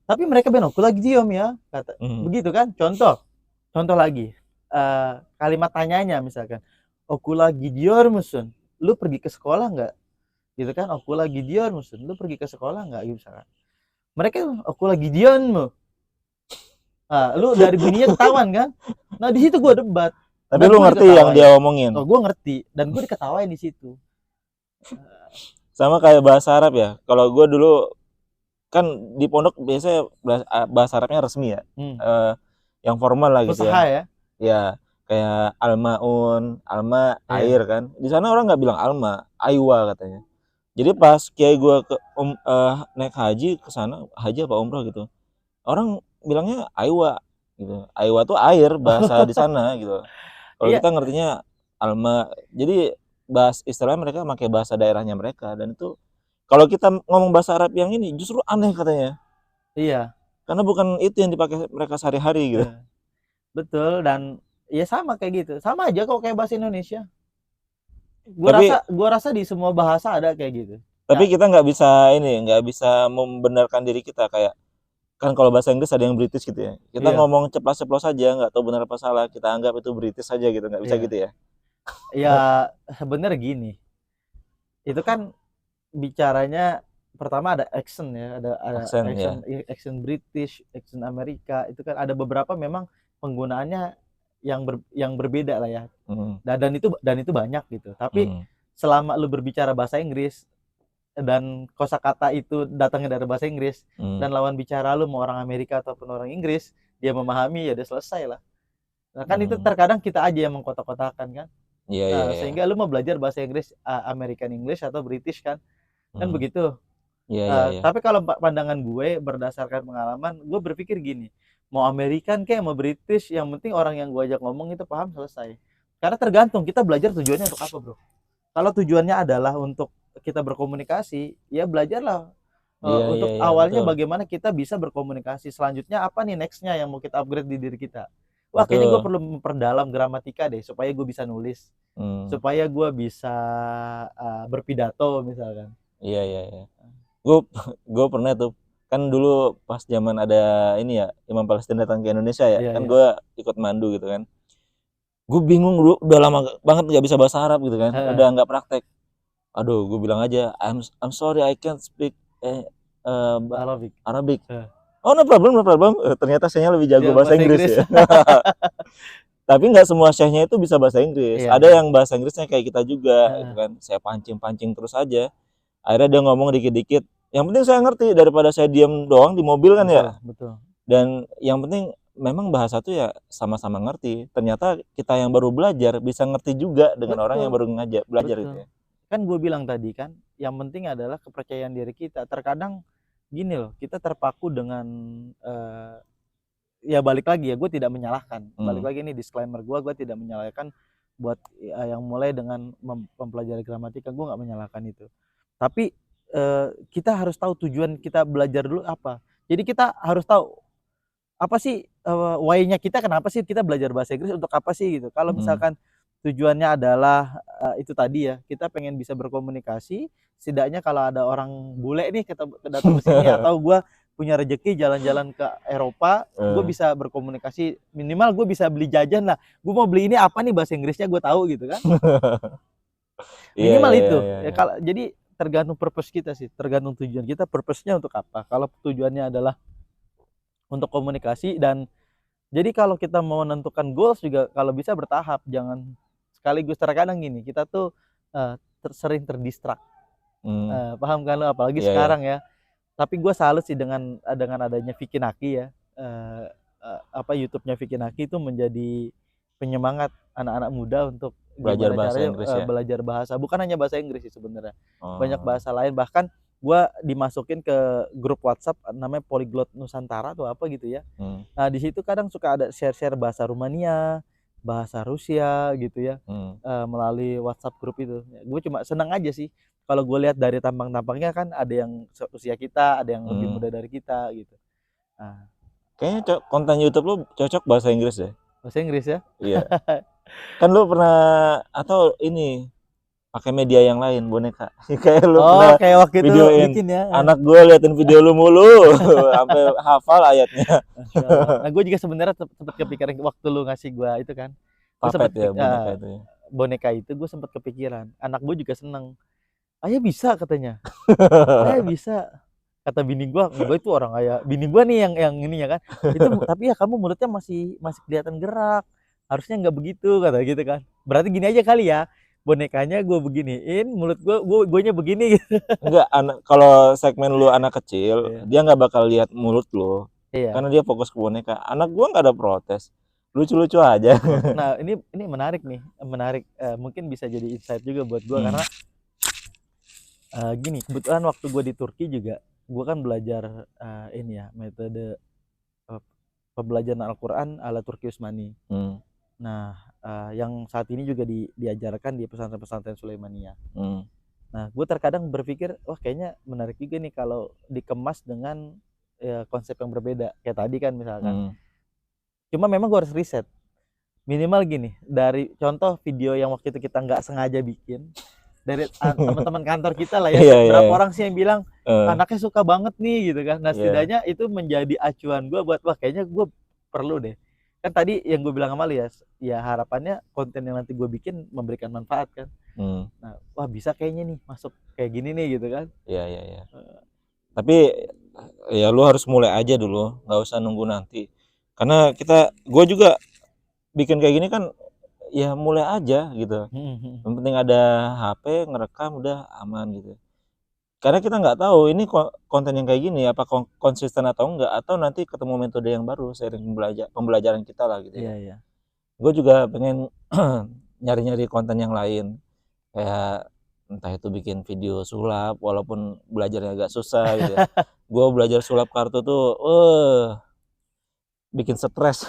Tapi mereka ben okula gidiyorum ya, kata. Begitu kan? Contoh lagi. Kalimat tanyanya misalkan, okula gidiyor musun? Lu pergi ke sekolah nggak? Gitu kan? Okula gidiyor musun? Lu pergi ke sekolah nggak? Gitu misalkan. Mereka okula gidionmu. Lu dari bunyinya ketahuan kan? Nah di situ gue debat. Tapi lu ngerti yang dia omongin. Oh, gue ngerti, dan gue diketawain di situ. Sama kayak bahasa Arab ya. Kalau gue dulu kan di pondok biasanya bahasa Arabnya resmi ya. Yang formal lah gitu Fusaha ya. ya. Ya, kayak almaun, alma air Iya. kan. Di sana orang nggak bilang alma, aywa katanya. Jadi pas kiai gue naik haji ke sana, haji apa umroh gitu. Orang bilangnya aywa gitu. Aywa tuh air bahasa di sana gitu. Kalau Iya, kita ngertinya alma. Jadi istilah mereka pakai bahasa daerahnya mereka, dan itu kalau kita ngomong bahasa Arab yang ini justru aneh katanya. iya. Karena bukan itu yang dipakai mereka sehari-hari gitu. Betul, dan ya sama kayak gitu. Sama aja kok kayak bahasa Indonesia. Tapi Gua rasa di semua bahasa ada kayak gitu. tapi Ya, kita nggak bisa membenarkan diri kita, kayak kan kalau bahasa Inggris ada yang British gitu ya. Kita iya, ngomong ceplas-ceplos aja, nggak tahu benar apa salah, kita anggap itu British saja gitu, nggak bisa iya. gitu ya. Ya sebenarnya gini. Itu kan bicaranya pertama ada accent ya, ada Aksen accent, ya. accent British, accent Amerika. Itu kan ada beberapa memang penggunaannya yang berbeda lah ya. Hmm. Dan itu banyak gitu. Tapi selama lu berbicara bahasa Inggris dan kosakata itu datangnya dari bahasa Inggris, dan lawan bicara lu mau orang Amerika ataupun orang Inggris, dia memahami, ya udah selesai lah. Nah kan itu terkadang kita aja yang mengkotak-kotakan kan. Iya, iya, Nah, iya. sehingga lu mau belajar bahasa Inggris American English atau British kan begitu. Iya, iya, iya. Tapi kalau pandangan gue berdasarkan pengalaman, gue berpikir gini, mau American kayak mau British, yang penting orang yang gue ajak ngomong itu paham, selesai. Karena tergantung kita belajar tujuannya untuk apa, bro. Kalau tujuannya adalah untuk kita berkomunikasi, ya belajarlah Iya, iya, untuk iya, awalnya betul. bagaimana kita bisa berkomunikasi. Selanjutnya apa nih nextnya yang mau kita upgrade di diri kita. Wah, kayaknya gue Betul. perlu memperdalam gramatika deh supaya gue bisa nulis, supaya gue bisa berpidato misalkan. Iya, iya, iya. Gue pernah tuh, kan dulu pas zaman ada ini ya, Imam Palestina datang ke Indonesia ya, Iya, kan iya. gue ikut mandu gitu kan. Gue bingung dulu, udah lama banget nggak bisa bahasa Arab gitu kan, udah nggak praktek. Aduh, gue bilang aja, I'm sorry I can't speak Arabic. Arabic. Oh, no problem, no problem. Ternyata saya lebih jago Ya, bahasa Inggris ya. Tapi nggak semua syekhnya itu bisa bahasa Inggris. Iya, Ada iya. yang bahasa Inggrisnya kayak kita juga, gitu kan. Saya pancing-pancing terus aja. Akhirnya dia ngomong dikit-dikit. Yang penting saya ngerti daripada saya diam doang di mobil kan ya. Betul. Dan yang penting memang bahasa tuh ya sama-sama ngerti. Ternyata kita yang baru belajar bisa ngerti juga dengan orang yang baru belajar gitu ya. Kan gue bilang tadi kan, yang penting adalah kepercayaan diri kita. Terkadang gini loh, kita terpaku dengan ya balik lagi ya, gue tidak menyalahkan. Balik lagi nih disclaimer gue tidak menyalahkan buat yang mulai dengan mempelajari gramatika, gue nggak menyalahkan itu. Tapi kita harus tahu tujuan kita belajar dulu apa. Jadi kita harus tahu apa sih why-nya kita, kenapa sih kita belajar bahasa Inggris, untuk apa sih gitu. Kalau misalkan tujuannya adalah itu tadi ya, kita pengen bisa berkomunikasi, setidaknya kalau ada orang bule nih kita datang ke sini atau gue punya rezeki jalan-jalan ke Eropa, gue bisa berkomunikasi, minimal gue bisa beli jajan lah. Gue mau beli ini apa nih, bahasa Inggrisnya gue tahu gitu kan. Minimal itu. Ya, jadi tergantung purpose kita sih, tergantung tujuan kita, purpose-nya untuk apa. Kalau tujuannya adalah untuk komunikasi, dan jadi kalau kita mau menentukan goals juga kalau bisa bertahap, jangan sekaligus. Terkadang gini, kita tuh sering terdistract. Paham kan lo, apalagi sekarang ya. Tapi gue salut sih dengan adanya Vicky Naki ya, YouTube-nya Vicky Naki itu menjadi penyemangat anak-anak muda untuk belajar gimana bahasa caranya Inggris ya. Belajar bahasa, bukan hanya bahasa Inggris sih sebenarnya, banyak bahasa lain. Bahkan gue dimasukin ke grup WhatsApp namanya Polyglot Nusantara atau apa gitu ya. Nah di situ kadang suka ada share-share bahasa Rumania, bahasa Rusia gitu ya, melalui WhatsApp grup itu. Gue cuma senang aja sih kalau gue lihat dari tampang-tampangnya, kan ada yang usia kita, ada yang lebih muda dari kita gitu. Nah, kayaknya konten YouTube lu cocok bahasa Inggris ya. Bahasa Inggris ya? Iya. Kan lu pernah atau ini pakai media yang lain, boneka. Kayak lu pernah kayak waktu itu videoin bikin ya. anak gue liatin video lu mulu sampai hafal ayatnya. Nah, gue juga sebenarnya sempat kepikiran waktu lu ngasih gue itu kan. Papet ya boneka itu ya. Boneka itu gue sempat kepikiran. Anak gue juga seneng. Ayah bisa katanya. Ayah bisa. Kata bini gue itu orang ayah. Bini gue nih yang ini ya kan. Itu tapi ya kamu mulutnya masih kelihatan gerak. Harusnya nggak begitu, kata gitu kan. Berarti gini aja kali ya. bonekanya gue beginiin, mulut guanya begini gitu. Enggak, kalau segmen lu anak kecil, Iya. dia nggak bakal lihat mulut lu. Iya. Karena dia fokus ke boneka. Anak gua nggak ada protes. Lucu-lucu aja. Nah, ini menarik nih, menarik, mungkin bisa jadi insight juga buat gua karena gini, kebetulan waktu gue di Turki juga gue kan belajar ini ya, metode pembelajaran Al-Quran ala Turki Utsmani. Nah, yang saat ini juga diajarkan di pesantren-pesantren Sulaimaniyah. Nah, gue terkadang berpikir, wah kayaknya menarik juga nih kalau dikemas dengan konsep yang berbeda. Kayak tadi kan misalkan. Cuma memang gue harus riset. Minimal gini, dari contoh video yang waktu itu kita nggak sengaja bikin, dari teman-teman kantor kita lah ya, berapa orang sih yang bilang anaknya suka banget nih gitu kan. Nah, setidaknya itu menjadi acuan gue buat, wah kayaknya gue perlu deh. Kan tadi yang gue bilang sama Lias, ya harapannya konten yang nanti gue bikin memberikan manfaat kan. Nah, wah bisa kayaknya nih masuk kayak gini nih gitu kan. Iya. Tapi ya lu harus mulai aja dulu, nggak usah nunggu nanti. Karena gue juga bikin kayak gini kan ya mulai aja gitu. Yang penting ada HP ngerekam udah aman gitu. Karena kita nggak tahu ini konten yang kayak gini apa konsisten atau enggak, atau nanti ketemu metode yang baru sering pembelajaran kita lah gitu ya. Iya. Gue juga pengen nyari-nyari konten yang lain, kayak entah itu bikin video sulap walaupun belajarnya agak susah gitu ya. Gue belajar sulap kartu tuh bikin stres.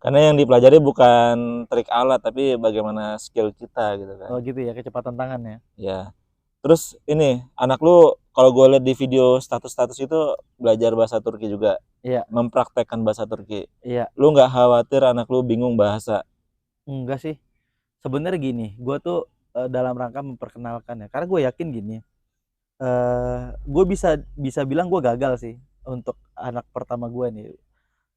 Karena yang dipelajari bukan trik alat tapi bagaimana skill kita gitu kan. Oh gitu ya, kecepatan tangan ya. Ya. Terus ini anak lu kalau gue lihat di video status-status itu belajar bahasa Turki juga. Iya. Mempraktekkan bahasa Turki. Iya. Lu nggak khawatir anak lu bingung bahasa? Enggak sih. Sebenarnya gini, gue tuh dalam rangka memperkenalkan ya. Karena gue yakin gini, gue bisa bilang gue gagal sih untuk anak pertama gue nih.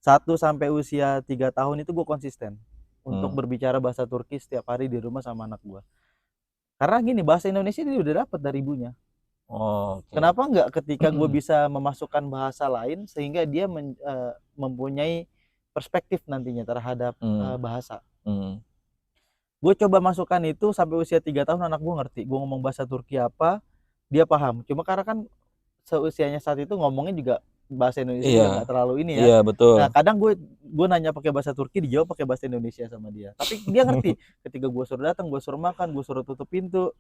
1 sampai usia 3 tahun itu gue konsisten untuk berbicara bahasa Turki setiap hari di rumah sama anak gue. Karena gini, bahasa Indonesia dia udah dapat dari ibunya. Kenapa enggak ketika gue bisa memasukkan bahasa lain sehingga dia mempunyai perspektif nantinya terhadap bahasa. Gue coba masukkan itu sampai usia 3 tahun anak gue ngerti. Gue ngomong bahasa Turki apa, dia paham. Cuma karena kan seusianya saat itu ngomongnya juga bahasa Indonesia juga nggak terlalu ini ya. Iya, betul. Nah, kadang gue nanya pakai bahasa Turki, dijawab pakai bahasa Indonesia sama dia. Tapi dia ngerti. Ketika gue suruh datang, gue suruh makan, gue suruh tutup pintu,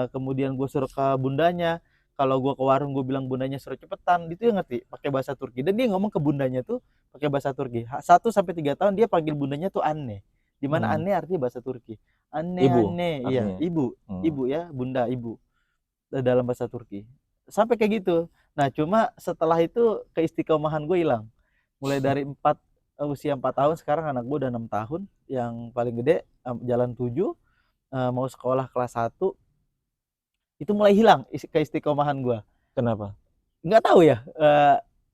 kemudian gue suruh ke bundanya. Kalau gue ke warung, gue bilang bundanya suruh cepetan. Itu dia ngerti pakai bahasa Turki. Dan dia ngomong ke bundanya tuh pakai bahasa Turki. 1 sampai 3 tahun dia panggil bundanya tuh anne. Dimana anne artinya bahasa Turki. Anne, iya, ibu ya, bunda, ibu dalam bahasa Turki. Sampai kayak gitu. Nah, cuma setelah itu keistiqomahan gue hilang. Mulai dari usia 4 tahun, sekarang anak gue udah 6 tahun. Yang paling gede jalan 7, mau sekolah kelas 1. Itu mulai hilang keistiqomahan gue. Kenapa? Nggak tahu ya.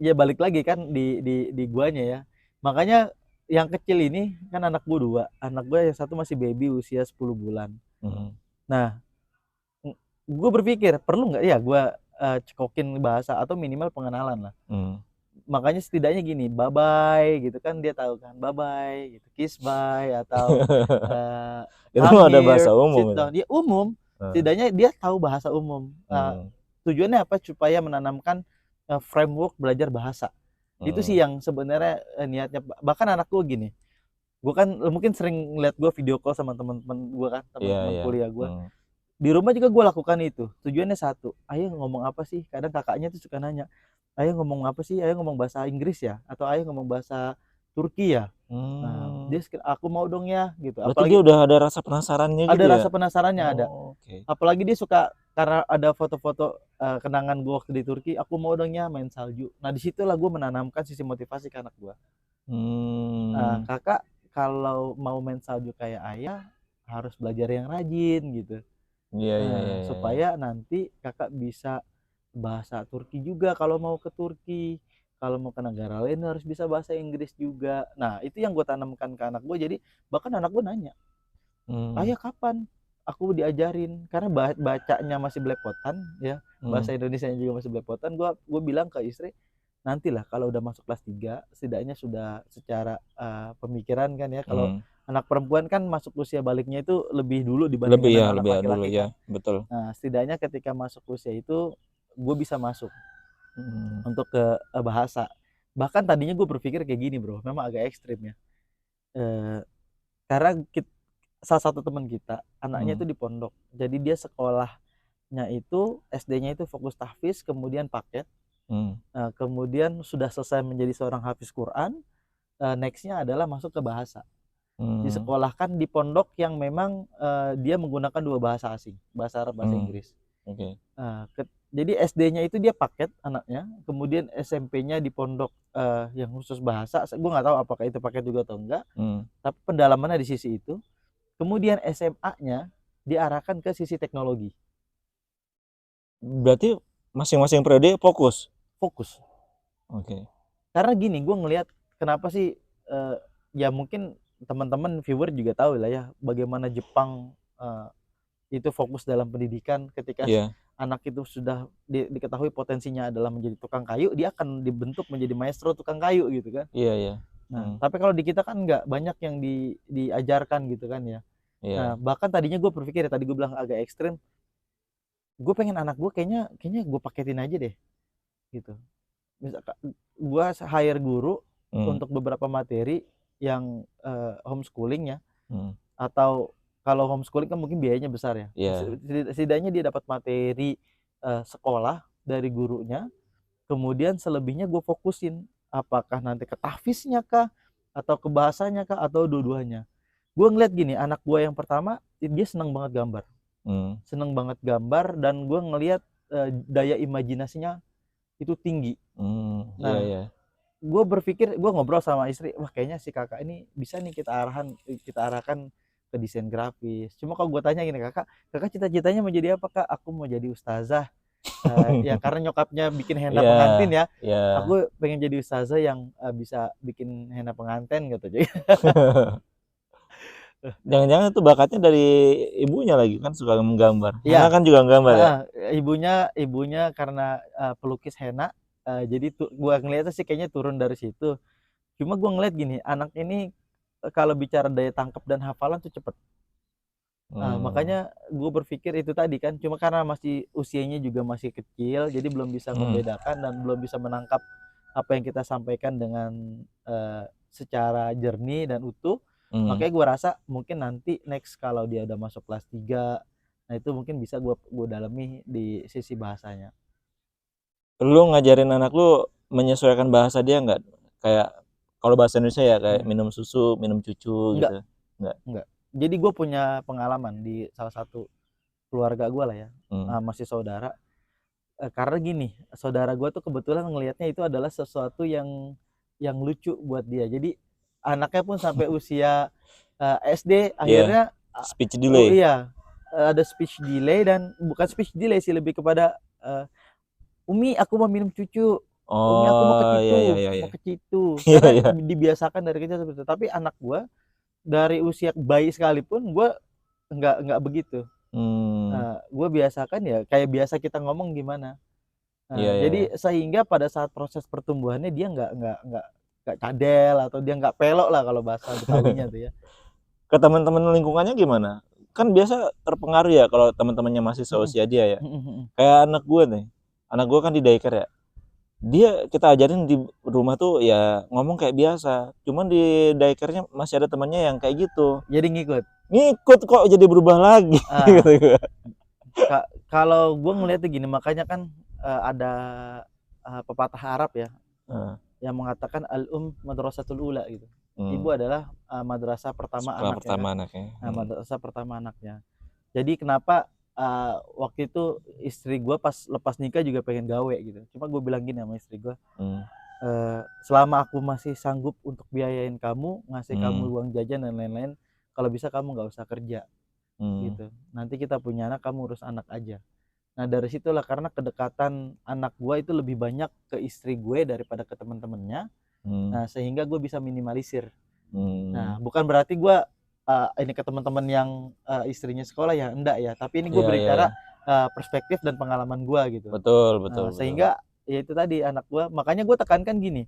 Ya balik lagi kan di guanya ya. Makanya yang kecil ini kan anak gue 2. Anak gue yang satu masih baby usia 10 bulan. Nah, gue berpikir perlu nggak ya gue cekokin bahasa atau minimal pengenalan lah. Makanya setidaknya gini, bye bye gitu kan, dia tahu kan, bye bye gitu, kiss bye atau itu ada bahasa umum. Dia umum, setidaknya dia tahu bahasa umum. Tujuannya apa? Supaya menanamkan framework belajar bahasa. Itu sih yang sebenarnya niatnya. Bahkan anak gue gini, gue kan mungkin sering lihat gue video call sama teman-teman gue kan, teman-teman kuliah gue. Di rumah juga gue lakukan itu. Tujuannya satu, ayah ngomong apa sih? Kadang kakaknya tuh suka nanya, ayah ngomong apa sih? Ayah ngomong bahasa Inggris ya? Atau ayah ngomong bahasa Turki ya? Nah, dia aku mau dong ya gitu. Berarti dia udah ada rasa penasarannya gitu ya? Ada rasa penasarannya ada. Apalagi dia suka, karena ada foto-foto kenangan gue waktu di Turki, aku mau dong ya main salju. Nah, disitulah gue menanamkan sisi motivasi ke anak gue. Kakak kalau mau main salju kayak ayah harus belajar yang rajin gitu. Supaya nanti kakak bisa bahasa Turki juga kalau mau ke Turki. Kalau mau ke negara lain harus bisa bahasa Inggris juga. Nah, itu yang gue tanamkan ke anak gue. Jadi bahkan anak gue nanya, ayah kapan aku diajarin? Karena bacanya masih belepotan ya, bahasa Indonesia juga masih belepotan. Gue bilang ke istri, nantilah kalau udah masuk kelas 3, setidaknya sudah secara pemikiran kan ya, kalau Anak perempuan kan masuk usia baliknya itu lebih dulu dibandingkan anak laki-laki dulu kan. ya, betul. Nah, setidaknya ketika masuk usia itu gue bisa masuk untuk ke bahasa. Bahkan tadinya gue berpikir kayak gini bro, memang agak ekstrim ya. Karena salah satu teman kita anaknya itu di pondok, jadi dia sekolahnya itu SD-nya itu fokus tahfiz, kemudian paket, kemudian sudah selesai menjadi seorang hafiz Quran, nextnya adalah masuk ke bahasa. Disekolahkan di pondok yang memang dia menggunakan 2 bahasa asing, bahasa Arab, bahasa Inggris. Jadi SD-nya itu dia paket anaknya, kemudian SMP-nya di pondok yang khusus bahasa. Gue nggak tahu apakah itu paket juga atau enggak, tapi pendalamannya di sisi itu. Kemudian SMA-nya diarahkan ke sisi teknologi. Berarti masing-masing periode fokus? Fokus. Oke. Karena gini, gue ngelihat kenapa sih, ya mungkin teman-teman viewer juga tahu lah ya, bagaimana Jepang itu fokus dalam pendidikan. Ketika anak itu sudah diketahui potensinya adalah menjadi tukang kayu, dia akan dibentuk menjadi maestro tukang kayu gitu kan. Nah, tapi kalau di kita kan nggak banyak yang diajarkan gitu kan ya. Nah, bahkan tadinya gue berpikir, tadi gue bilang agak ekstrim, gue pengen anak gue kayaknya gue paketin aja deh gitu. Misalkan gue hire guru untuk beberapa materi yang homeschooling ya, atau kalau homeschooling kan mungkin biayanya besar ya. Setidaknya dia dapat materi sekolah dari gurunya, kemudian selebihnya gue fokusin apakah nanti ke tahfiznya kah, atau ke bahasanya kah, atau dua-duanya. Gue ngeliat gini, anak gue yang pertama dia seneng banget gambar, dan gue ngeliat daya imajinasinya itu tinggi. Nah, gue berpikir, gue ngobrol sama istri, wah kayaknya si kakak ini bisa nih kita arahkan ke desain grafis. Cuma kalau gue tanya gini, kakak cita-citanya mau jadi apa kak? Aku mau jadi ustazah. Ya karena nyokapnya bikin henna pengantin ya, aku pengen jadi ustazah yang bisa bikin henna pengantin gitu. Jangan-jangan itu bakatnya dari ibunya lagi, kan suka menggambar. Henna kan juga menggambar ya? Ibunya karena pelukis henna, jadi gua ngeliatnya sih kayaknya turun dari situ. Cuma gua ngeliat gini, anak ini kalau bicara daya tangkap dan hafalan tuh cepet. Makanya gue berpikir itu tadi kan, cuma karena masih usianya juga masih kecil, jadi belum bisa membedakan dan belum bisa menangkap apa yang kita sampaikan dengan secara jernih dan utuh. Makanya gue rasa mungkin nanti next kalau dia udah masuk kelas 3, nah itu mungkin bisa gue dalami di sisi bahasanya. Lu ngajarin anak lu menyesuaikan bahasa dia nggak? Kayak kalau bahasa Indonesia ya kayak minum susu, minum cucu gitu? Enggak. Jadi gue punya pengalaman di salah satu keluarga gue lah ya, masih saudara. Karena gini, saudara gue tuh kebetulan ngelihatnya itu adalah sesuatu yang lucu buat dia. Jadi anaknya pun sampai usia SD akhirnya speech delay. Ada speech delay, dan bukan speech delay sih, lebih kepada Umi aku mau minum cucu. Umi aku mau ke situ. Karena dibiasakan dari kecil seperti itu. Tapi anak gue dari usia bayi sekalipun gue nggak begitu. Gue biasakan ya kayak biasa kita ngomong gimana. Jadi sehingga pada saat proses pertumbuhannya dia nggak cadel, atau dia nggak pelok lah kalau bahasa Betawinya tuh ya. Ke teman-teman lingkungannya gimana? Kan biasa terpengaruh ya kalau teman-temannya masih seusia dia ya. Kayak anak gue kan di daycare ya. Dia kita ajarin di rumah tuh ya ngomong kayak biasa, cuman di daycare-nya masih ada temannya yang kayak gitu. Jadi ngikut kok jadi berubah lagi. Kalau gue ngeliatnya gini, makanya kan ada pepatah Arab ya, yang mengatakan al-um madrasatul ula gitu. Ibu adalah madrasah pertama anaknya. Madrasah pertama anaknya. Jadi kenapa waktu itu istri gue pas lepas nikah juga pengen gawe gitu. Cuma gue bilang gini sama istri gue, selama aku masih sanggup untuk biayain kamu, ngasih kamu uang jajan dan lain-lain, kalau bisa kamu nggak usah kerja gitu. Nanti kita punya anak, kamu urus anak aja. Nah dari situlah, karena kedekatan anak gue itu lebih banyak ke istri gue daripada ke teman-temannya. Nah sehingga gue bisa minimalisir. Nah bukan berarti gue ini ke teman-teman yang istrinya sekolah ya, enggak ya, tapi ini gue berbicara perspektif dan pengalaman gue gitu. Betul. Sehingga ya itu tadi anak gue, makanya gue tekankan gini,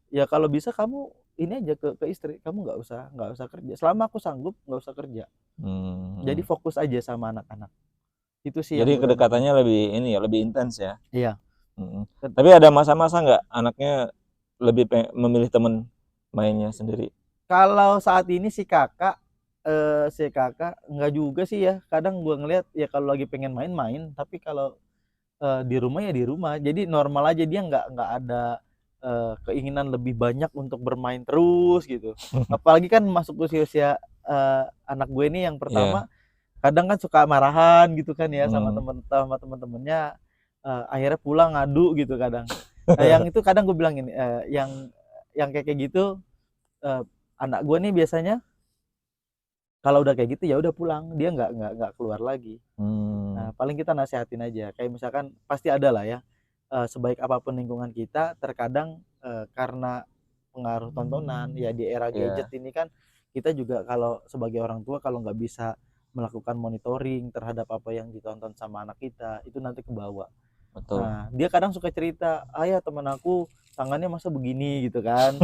ya kalau bisa kamu ini aja ke istri, kamu nggak usah kerja, selama aku sanggup nggak usah kerja. Jadi fokus aja sama anak-anak. Itu sih Jadi yang kedekatannya lebih ini ya, lebih intens ya. Iya. Tapi ada masa-masa nggak anaknya lebih memilih temen mainnya sendiri? Kalau saat ini si kakak nggak juga sih ya. Kadang gua ngeliat ya kalau lagi pengen main, tapi kalau di rumah ya di rumah. Jadi normal aja, dia nggak ada keinginan lebih banyak untuk bermain terus gitu. Apalagi kan masuk usia-usia anak gue ini yang pertama, kadang kan suka marahan gitu kan ya sama temen-temennya, akhirnya pulang ngadu gitu kadang. Nah, yang itu kadang gue bilang gini, yang kayak gitu, anak gue nih biasanya kalau udah kayak gitu ya udah pulang, dia nggak keluar lagi. Nah, paling kita nasihatin aja, kayak misalkan pasti ada lah ya, sebaik apapun lingkungan kita, terkadang karena pengaruh tontonan ya di era gadget ini kan, kita juga kalau sebagai orang tua kalau nggak bisa melakukan monitoring terhadap apa yang ditonton sama anak kita, itu nanti kebawa. Betul. Nah, dia kadang suka cerita, ayah teman aku tangannya masa begini gitu kan.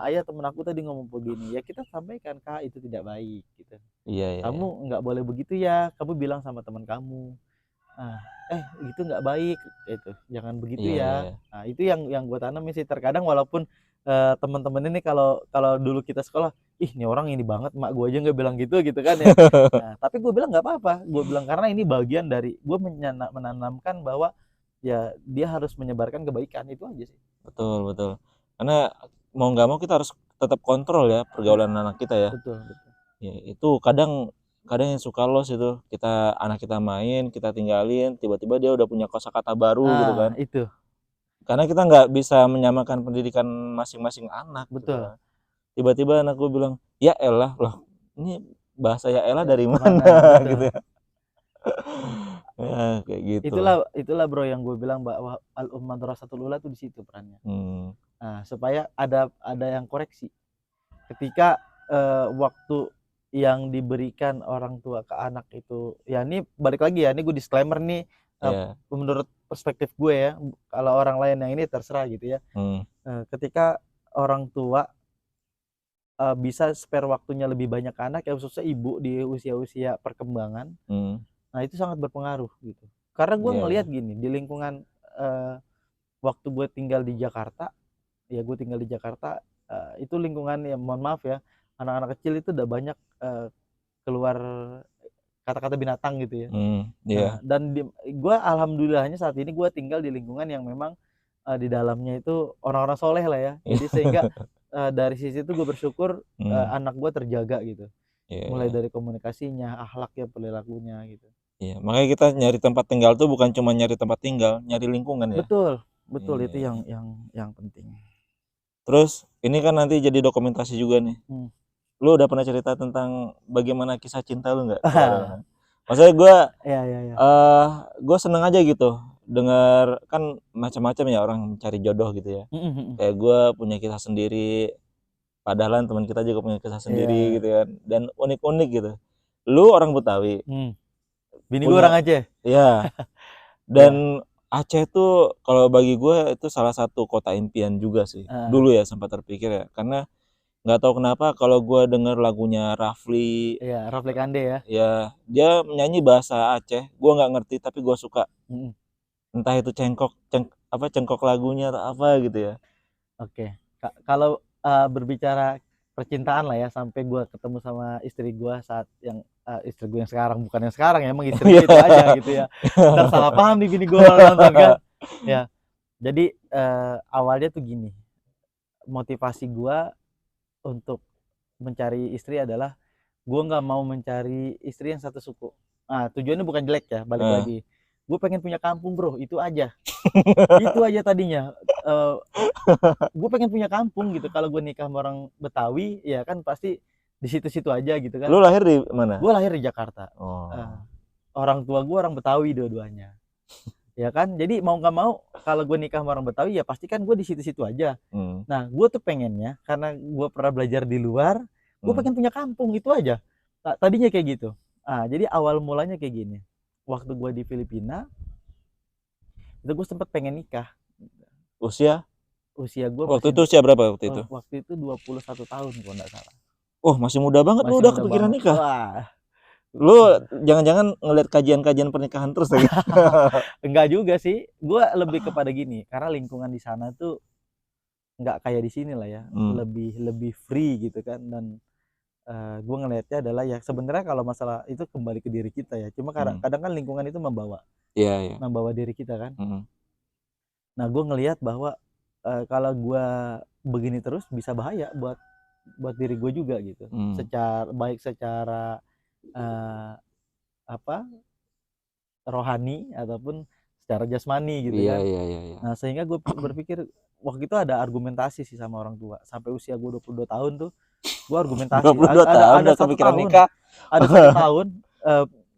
Ayah temen aku tadi ngomong begini, ya kita sampaikan, Kak, itu tidak baik gitu. Iya. Kamu nggak boleh begitu ya, kamu bilang sama teman kamu. Gitu nggak baik, itu jangan begitu ya. Iya. Nah, itu yang gue tanamin sih. Terkadang walaupun teman-teman ini kalau dulu kita sekolah, ih ini orang ini banget, mak gue aja nggak bilang gitu kan ya. Nah, tapi gue bilang nggak apa-apa, gue bilang karena ini bagian dari gue menanamkan bahwa ya dia harus menyebarkan kebaikan, itu aja sih. Betul. Karena mau nggak mau kita harus tetap kontrol ya pergaulan anak kita ya. Betul. Ya, itu kadang yang suka los itu, anak kita main, kita tinggalin, tiba-tiba dia udah punya kosakata baru gitu kan. Itu. Karena kita nggak bisa menyamakan pendidikan masing-masing anak. Betul. Gitu. Tiba-tiba anak gue bilang, ya elah, loh ini bahasa ya elah dari mana gitu ya. Ya kayak gitu. Itulah bro yang gue bilang bahwa al-ummah madrasatul ula tuh di situ perannya. Nah, supaya ada yang koreksi ketika waktu yang diberikan orang tua ke anak itu, ya ini balik lagi ya, ini gue disclaimer nih, menurut perspektif gue ya, kalau orang lain yang ini terserah gitu ya. Ketika orang tua bisa spare waktunya lebih banyak ke anak, ya khususnya ibu di usia-usia perkembangan, nah itu sangat berpengaruh gitu. Karena gue ngelihat gini, di lingkungan waktu gue tinggal di Jakarta, itu lingkungan yang mohon maaf ya, anak-anak kecil itu udah banyak keluar kata-kata binatang gitu ya. Nah, dan gue alhamdulillahnya saat ini gue tinggal di lingkungan yang memang di dalamnya itu orang-orang soleh lah ya. Jadi sehingga dari sisi itu gue bersyukur anak gue terjaga gitu. Mulai dari komunikasinya, akhlaknya, perilakunya gitu. Iya, makanya kita nyari tempat tinggal tuh bukan cuma nyari tempat tinggal, nyari lingkungan ya. Betul, itu yang penting. Terus ini kan nanti jadi dokumentasi juga nih. Lu udah pernah cerita tentang bagaimana kisah cinta lu nggak? Maksudnya gue seneng aja gitu dengar, kan macam-macam ya orang mencari jodoh gitu ya. Kayak gue punya kisah sendiri, padahal teman kita juga punya kisah sendiri gitu kan, dan unik-unik gitu. Lu orang Betawi. Bini gue orang Aceh. Iya. Dan Aceh tuh kalau bagi gue itu salah satu kota impian juga sih. Dulu ya sempat terpikir ya, karena nggak tahu kenapa kalau gue denger lagunya Rafli. Iya, Rafli Kande ya. Ya, dia menyanyi bahasa Aceh, gue nggak ngerti tapi gue suka. Entah itu cengkok lagunya atau apa gitu ya. Oke. Kalau berbicara percintaan lah ya, sampai gue ketemu sama istri gue saat yang istri gue yang sekarang, bukan yang sekarang ya, emang istri itu aja gitu ya. Ntar salah paham nih bini gue nonton kan. Ya, jadi awalnya tuh gini, motivasi gue untuk mencari istri adalah gue nggak mau mencari istri yang satu suku. Nah, tujuannya bukan jelek ya, balik lagi. Gue pengen punya kampung bro, itu aja. Itu aja tadinya. Gue pengen punya kampung gitu. Kalau gue nikah sama orang Betawi, ya kan pasti di situ-situ aja gitu kan. Lu lahir di mana? Gue lahir di Jakarta. Orang tua gue orang Betawi dua-duanya. Ya kan, jadi mau nggak mau kalau gue nikah sama orang Betawi ya pasti kan gue di situ-situ aja. Nah, gue tuh pengennya karena gue pernah belajar di luar, gue pengen punya kampung, itu aja. Tadinya kayak gitu. Jadi awal mulanya kayak gini. Waktu gue di Filipina, itu gue sempet pengen nikah. Usia usia gue Waktu itu usia berapa waktu itu? Waktu itu 21 tahun kalau nggak salah. Oh, masih muda banget lu Masih udah muda kepikiran banget. nikah. Wah. Lu jangan-jangan ngeliat kajian-kajian pernikahan terus lagi. Enggak juga sih. Gue lebih kepada gini, karena lingkungan di sana tuh nggak kayak di sini lah ya. Lebih free gitu kan. Dan gue ngelihatnya adalah ya sebenarnya kalau masalah itu kembali ke diri kita ya. Cuma kadang kan lingkungan itu membawa. Iya. Membawa diri kita kan. Nah, gue ngelihat bahwa kalau gue begini terus bisa bahaya buat diri gue juga gitu. Secara rohani ataupun secara jasmani gitu kan. Iya. Nah, sehingga gue berpikir waktu itu ada argumentasi sih sama orang tua. Sampai usia gue 22 tahun tuh gue argumentasi. 22 tahun ada 1 kepikiran tahun. nikah. Ada 1 tahun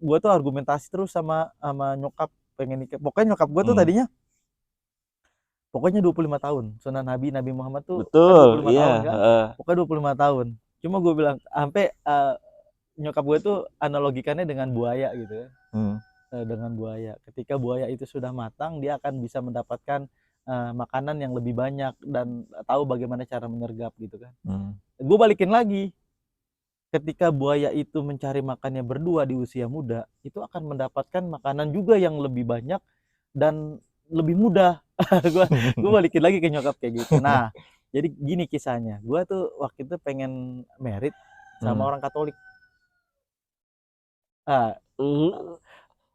gue tuh argumentasi terus sama nyokap pengen nikah. Pokoknya nyokap gue tuh tadinya pokoknya 25 tahun. Sunnah Nabi Muhammad tuh betul, kan 25 tahun kan. Pokoknya 25 tahun. Cuma gue bilang sampai nyokap gue tuh analogikannya dengan buaya gitu kan. Dengan buaya. Ketika buaya itu sudah matang, dia akan bisa mendapatkan makanan yang lebih banyak dan tahu bagaimana cara menyergap gitu kan. Gue balikin lagi. Ketika buaya itu mencari makannya berdua di usia muda, itu akan mendapatkan makanan juga yang lebih banyak dan lebih mudah. gue balikin lagi ke nyokap kayak gitu. Nah, jadi gini kisahnya. Gue tuh waktu itu pengen merit sama orang Katolik.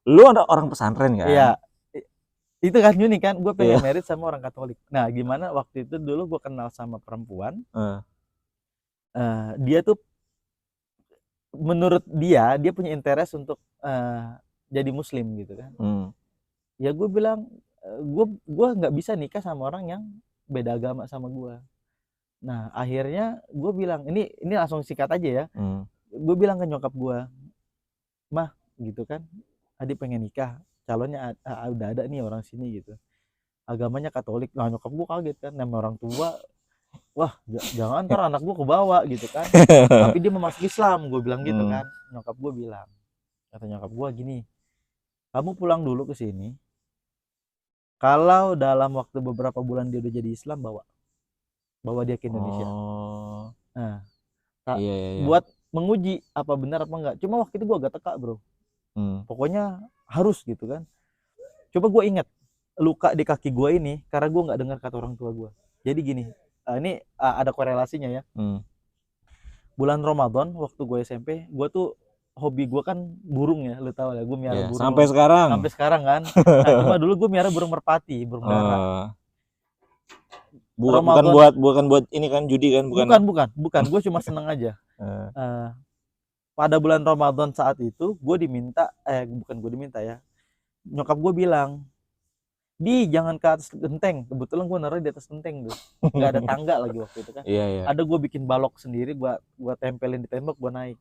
Lu ada orang pesantren kan? Iya. Itu kan unik kan, gue pengen merit sama orang Katolik. Nah, gimana waktu itu dulu gue kenal sama perempuan. Dia tuh menurut dia punya interest untuk jadi muslim gitu kan. Ya gue bilang gue nggak bisa nikah sama orang yang beda agama sama gue. Nah, akhirnya gue bilang ini langsung sikat aja ya. Gue bilang ke nyokap gue, mah gitu kan, adik pengen nikah, calonnya udah ada nih orang sini gitu, agamanya Katolik. Nah, nyokap gue kaget kan, nama orang tua, wah jangan ntar anak gue kebawa gitu kan. Tapi dia mau masuk Islam, gue bilang gitu kan. Nyokap gue bilang, kata nyokap gue gini, kamu pulang dulu ke sini, kalau dalam waktu beberapa bulan dia udah jadi Islam, bawa dia ke Indonesia. Nah, buat menguji apa benar apa enggak. Cuma waktu itu gue agak teka bro. Pokoknya harus gitu kan. Coba gue ingat luka di kaki gue ini karena gue nggak dengar kata orang tua gue. Jadi gini, ini ada korelasinya ya. Bulan Ramadan waktu gue SMP, gue tuh hobi gue kan burung ya, lu tahu ya, gue miara burung. Sampai sekarang kan. Nah, cuma dulu gue miara burung merpati, burung dara. Bukan buat ini kan judi kan? Bukan. Gue cuma seneng aja. Pada bulan Ramadan saat itu gue diminta, bukan gue diminta ya, nyokap gue bilang, di jangan ke atas genteng. Kebetulan gue naruh di atas genteng tuh, nggak ada tangga lagi waktu itu kan. Ada gue bikin balok sendiri, gue tempelin di tembok, gue naik.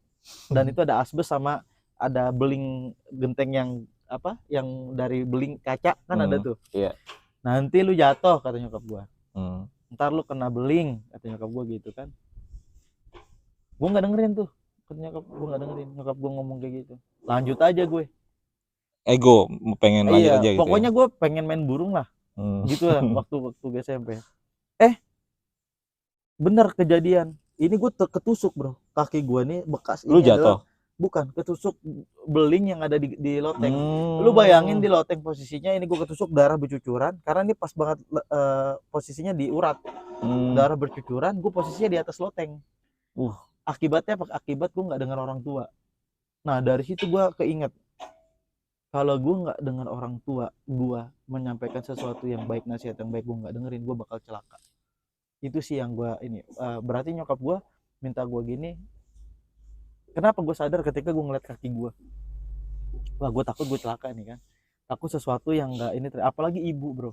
Dan itu ada asbes sama ada beling genteng yang yang dari beling kaca kan ada tuh. Nanti lu jatuh kata nyokap gue. Ntar lu kena beling kata nyokap gue gitu kan. Gue nggak dengerin tuh. Gue nggak dengerin nyokap gue ngomong kayak gitu. Lanjut aja gue. Ego pengen lanjut aja gitu. Pokoknya gue pengen main burung lah. Gitu lah waktu gue SMP. Bener kejadian. Ini gue ketusuk bro. Kaki gue nih bekas. Lu jatuh? Bukan, ketusuk beling yang ada di loteng. Lu bayangin di loteng posisinya, ini gue ketusuk, darah bercucuran. Karena ini pas banget posisinya di urat. Darah bercucuran, gue posisinya di atas loteng. Akibat gue nggak dengar orang tua. Nah, dari situ gue keinget, kalau gue nggak dengar orang tua gue menyampaikan sesuatu yang baik, nasihat yang baik, gue nggak dengerin, gue bakal celaka. Itu sih yang gue berarti nyokap gue minta gue gini. Kenapa gue sadar ketika gue ngeliat kaki gue, wah gue takut gue celaka nih kan, takut sesuatu yang nggak ini, apalagi ibu bro.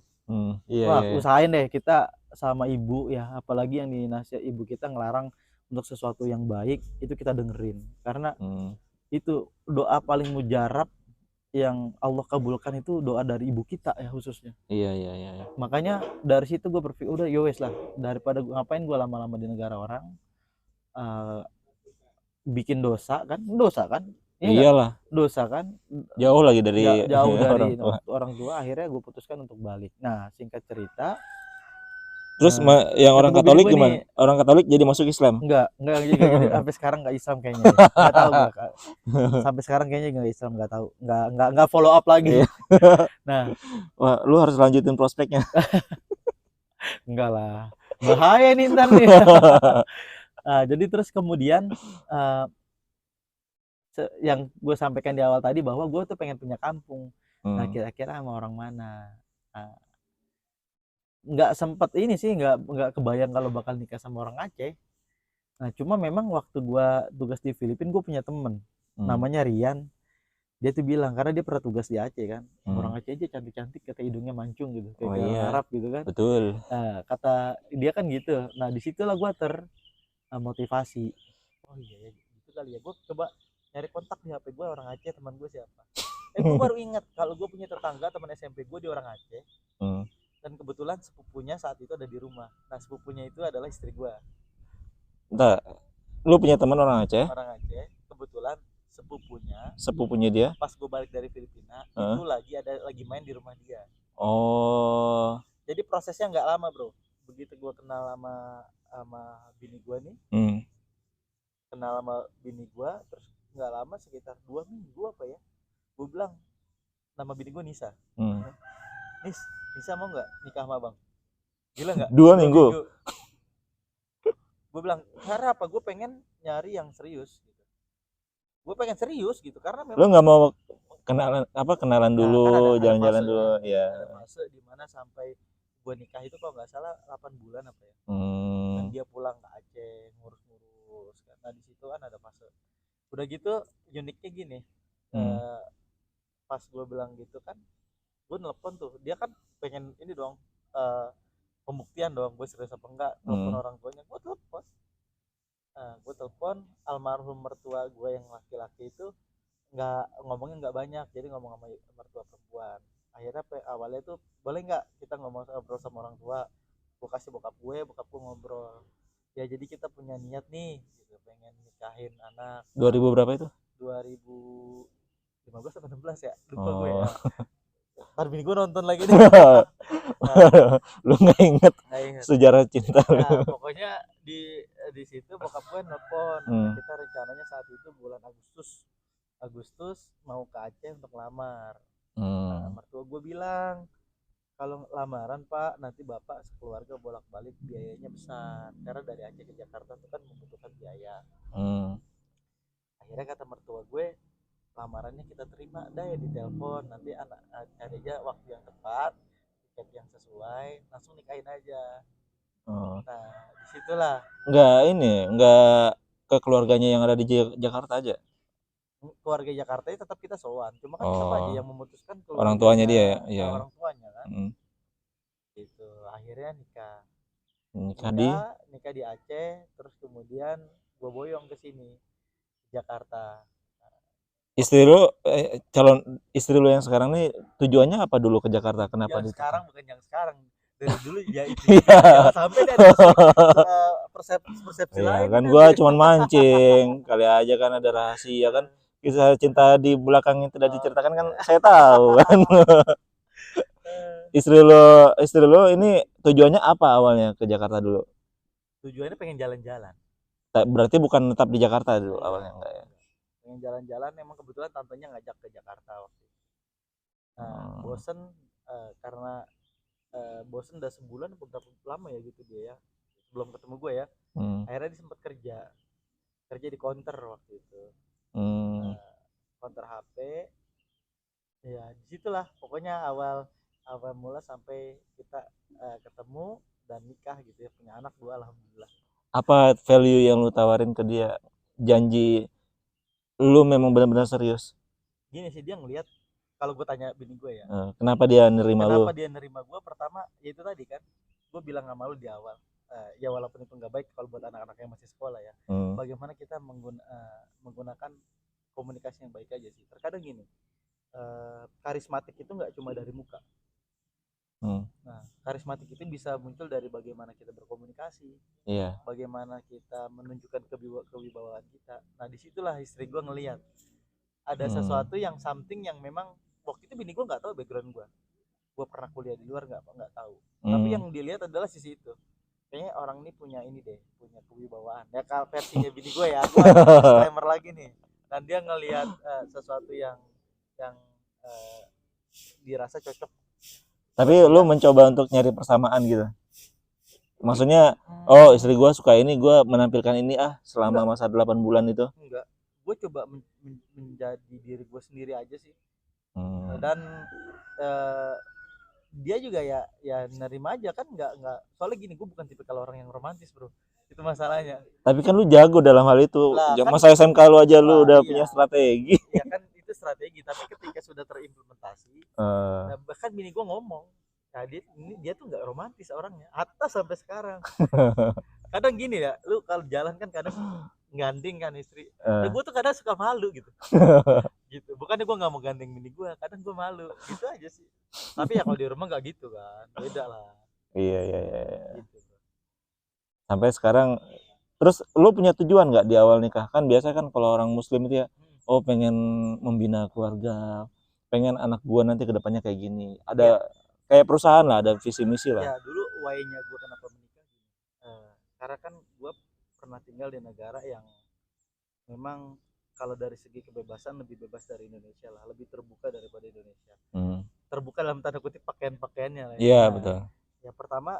Usahain deh kita sama ibu ya, apalagi yang dinasihat ibu kita ngelarang untuk sesuatu yang baik, itu kita dengerin. Karena itu doa paling mujarab yang Allah kabulkan, itu doa dari ibu kita ya khususnya. Iya. Makanya dari situ gue berpikir udah yowes lah, daripada ngapain gue lama-lama di negara orang, bikin dosa kan iyalah, dosa kan, jauh dari orang tua. Akhirnya gue putuskan untuk balik. Nah, singkat cerita, Terus yang orang ketemu bini Katolik gua gimana? nih. Orang Katolik jadi masuk Islam? Enggak gitu. Sampai sekarang nggak Islam kayaknya. Nggak tahu gua. Sampai sekarang kayaknya nggak Islam, nggak tahu. Nggak follow up lagi. Iya. Nah, Wah, lu harus lanjutin prospeknya. enggak lah. Bahaya nih ntar nih. Nah, jadi terus kemudian yang gue sampaikan di awal tadi bahwa gue tuh pengen punya kampung. Nah, kira-kira sama orang mana? Nah, nggak sempet ini sih, nggak kebayang kalau bakal nikah sama orang Aceh. Nah, cuma memang waktu gue tugas di Filipina, gue punya temen namanya Rian. Dia tuh bilang, karena dia pernah tugas di Aceh kan, orang Aceh aja cantik-cantik, kata hidungnya mancung gitu, kayak orang Arab gitu kan. Betul. Nah, kata dia kan gitu. Nah, disitulah gue termotivasi. Oh iya ya, gitu kali ya. Gue coba nyari kontak di HP gue orang Aceh, teman gue siapa. Gue baru ingat kalau gue punya tetangga teman SMP gue di orang Aceh. Dan kebetulan sepupunya saat itu ada di rumah. Nah, sepupunya itu adalah istri gue. Entah, lu punya teman orang Aceh? Orang Aceh, kebetulan sepupunya dia. Pas gue balik dari Filipina, itu lagi main di rumah dia. Oh. Jadi prosesnya nggak lama, bro. Begitu gue kenal sama bini gue nih, kenal sama bini gue, terus nggak lama sekitar 2 minggu apa ya, gue bilang, nama bini gue Nisa. Nisa mau nggak nikah sama abang? Gila nggak? 2 minggu. Gue bilang, cara apa? Gue pengen nyari yang serius gitu. Gue pengen serius gitu karena memang. Lo nggak mau kenalan dulu, kan jalan-jalan dulu, ya. Ada fase di mana sampai gue nikah itu kalau nggak salah 8 bulan apa ya. Dan dia pulang ke Aceh ngurus-ngurus. Karena di situ kan ada fase. Udah gitu uniknya gini. Pas gue bilang gitu kan, gue nelpon tuh, dia kan pengen ini dong, pembuktian dong gue serius apa enggak. Telepon orang tuanya, gue telepon almarhum mertua gue yang laki-laki itu ngomongnya nggak banyak, jadi ngomong sama mertua perempuan. Akhirnya awalnya tuh, boleh nggak kita ngobrol sama orang tua, gue kasih bokap gue ngobrol ya, jadi kita punya niat nih gitu, pengen nikahin anak. 2000 berapa itu? 2015 atau 16 ya, lupa gue ya. Ntar bini gue nonton lagi nih. Lu nggak inget sejarah cinta. Nah, pokoknya di situ bokap gue nelfon. Kita rencananya saat itu bulan Agustus mau ke Aceh untuk lamar. Nah, mertua gue bilang, kalau lamaran Pak, nanti Bapak sekeluarga bolak-balik biayanya besar, karena dari Aceh ke Jakarta itu kan membutuhkan biaya. Akhirnya kata mertua gue, lamarannya kita terima dah ya, di telepon, nanti cari aja waktu yang tepat, tiket yang sesuai, langsung nikahin aja. Nah, disitulah. Nggak ke keluarganya yang ada di Jakarta aja? Keluarga Jakarta itu tetap kita sowan, cuma kan tetap aja yang memutuskan orang tuanya dia ya. Orang tuanya kan. Gitu. Akhirnya nikah di Aceh, terus kemudian gue boyong ke sini Jakarta. Calon istri lu yang sekarang nih tujuannya apa dulu ke Jakarta? Kenapa yang sekarang bukan yang sekarang, dari dulu ya itu. Jangan sampai ada persepsi lain kan, gua cuman mancing kali aja kan, ada rahasia kan, kisah cinta di belakang yang tidak diceritakan kan saya tahu kan. Istri lo ini tujuannya apa awalnya ke Jakarta dulu? Tujuannya pengen jalan-jalan. Berarti bukan tetap di Jakarta dulu awalnya, enggak ya? Pengen jalan-jalan, emang kebetulan tantenya ngajak ke Jakarta waktu itu. Nah, bosen karena bosen udah sebulan atau berapa lama ya gitu dia ya, belum ketemu gue ya. Akhirnya dia sempat kerja di counter waktu itu. Counter HP ya, disitulah pokoknya awal mula sampai kita ketemu dan nikah gitu ya, punya anak 2 alhamdulillah. Apa value yang lu tawarin ke dia? Janji lu memang benar-benar serius? Gini sih, dia ngelihat, kalau gue tanya bini gue ya, kenapa dia nerima lu? Kenapa dia nerima gue? Pertama, ya itu tadi kan, gue bilang sama lu di awal, ya walaupun itu nggak baik kalau buat anak-anak yang masih sekolah ya, bagaimana kita menggunakan komunikasi yang baik aja sih. Terkadang gini, karismatik itu nggak cuma dari muka. Nah, karismatik itu bisa muncul dari bagaimana kita berkomunikasi, bagaimana kita menunjukkan kewibawaan kita. Nah, disitulah istri gue ngelihat ada sesuatu yang something yang memang waktu itu bini gue nggak tahu background gue pernah kuliah di luar nggak tahu. Tapi yang dilihat adalah sisi itu. kayaknya orang ini punya ini deh, punya kewibawaan ya, kalau versinya bini gue ya, gue disclaimer lagi nih, dan dia ngelihat sesuatu yang dirasa cocok. Tapi lu mencoba untuk nyari persamaan gitu, maksudnya oh istri gue suka ini, gue menampilkan ini selama masa 8 bulan itu. Enggak, gue coba menjadi diri gue sendiri aja sih. Dan dia juga ya nerima aja kan, nggak soalnya gini, gue bukan tipe kalau orang yang romantis bro, itu masalahnya. Tapi kan lu jago dalam hal itu lah, masa SMK lu aja lu udah punya strategi. Ya kan itu strategi, tapi ketika sudah terimplementasi, nah, bahkan bini gue ngomong, nah dia tuh nggak romantis orangnya, hatta sampai sekarang. Kadang gini ya, lu kalau jalan kan kadang gandeng kan istri, nah gue tuh kadang suka malu gitu. Gitu, bukannya gue nggak mau gandeng bini gue, kadang gue malu gitu aja sih. Tapi ya kalau di rumah nggak gitu kan, beda lah. Iya. Gitu. Sampai sekarang, terus lu punya tujuan nggak di awal nikah? Kan biasa kan kalau orang muslim itu ya, oh pengen membina keluarga, pengen anak gua nanti kedepannya kayak gini, ada kayak perusahaan lah, ada visi misi lah. Ya dulu why-nya gue kenapa menikah gini, karena kan gue pernah tinggal di negara yang memang kalau dari segi kebebasan lebih bebas dari Indonesia lah, lebih terbuka daripada Indonesia. Terbuka dalam tanda kutip pakaiannya lah. Iya betul. Yang pertama,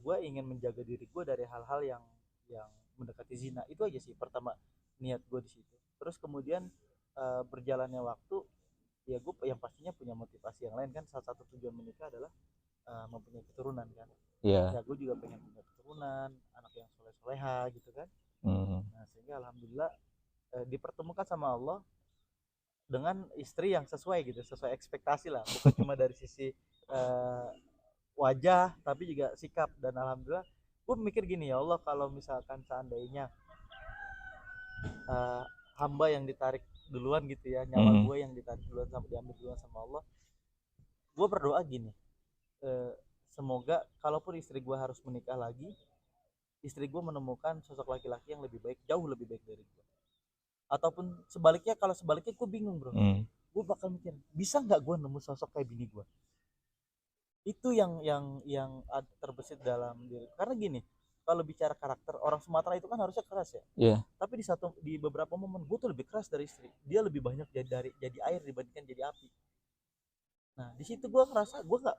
gue ingin menjaga diri gue dari hal-hal yang mendekati zina, itu aja sih pertama niat gue di situ. Terus kemudian berjalannya waktu, ya gue yang pastinya punya motivasi yang lain kan. Salah satu tujuan menikah adalah mempunyai keturunan kan. Ya gue juga pengen punya keturunan, anak yang soleh-soleha gitu kan. Nah sehingga alhamdulillah dipertemukan sama Allah dengan istri yang sesuai gitu, sesuai ekspektasi lah, bukan cuma dari sisi wajah tapi juga sikap. Dan alhamdulillah gue mikir gini, ya Allah kalau misalkan seandainya hamba yang ditarik duluan gitu ya, nyawa gue yang ditarik duluan sama diambil duluan sama Allah, gue berdoa gini, semoga kalaupun istri gue harus menikah lagi, istri gue menemukan sosok laki-laki yang lebih baik, jauh lebih baik dari gue. Ataupun sebaliknya, kalau sebaliknya gue bingung bro, gue bakal mikir bisa nggak gue nemu sosok kayak bini gue. Itu yang terbesit dalam diri. Karena gini, kalau bicara karakter, orang Sumatera itu kan harusnya keras ya. Tapi di beberapa momen gue tuh lebih keras dari istri. Dia lebih banyak jadi air dibandingkan jadi api. Nah di situ gue ngerasa gue nggak,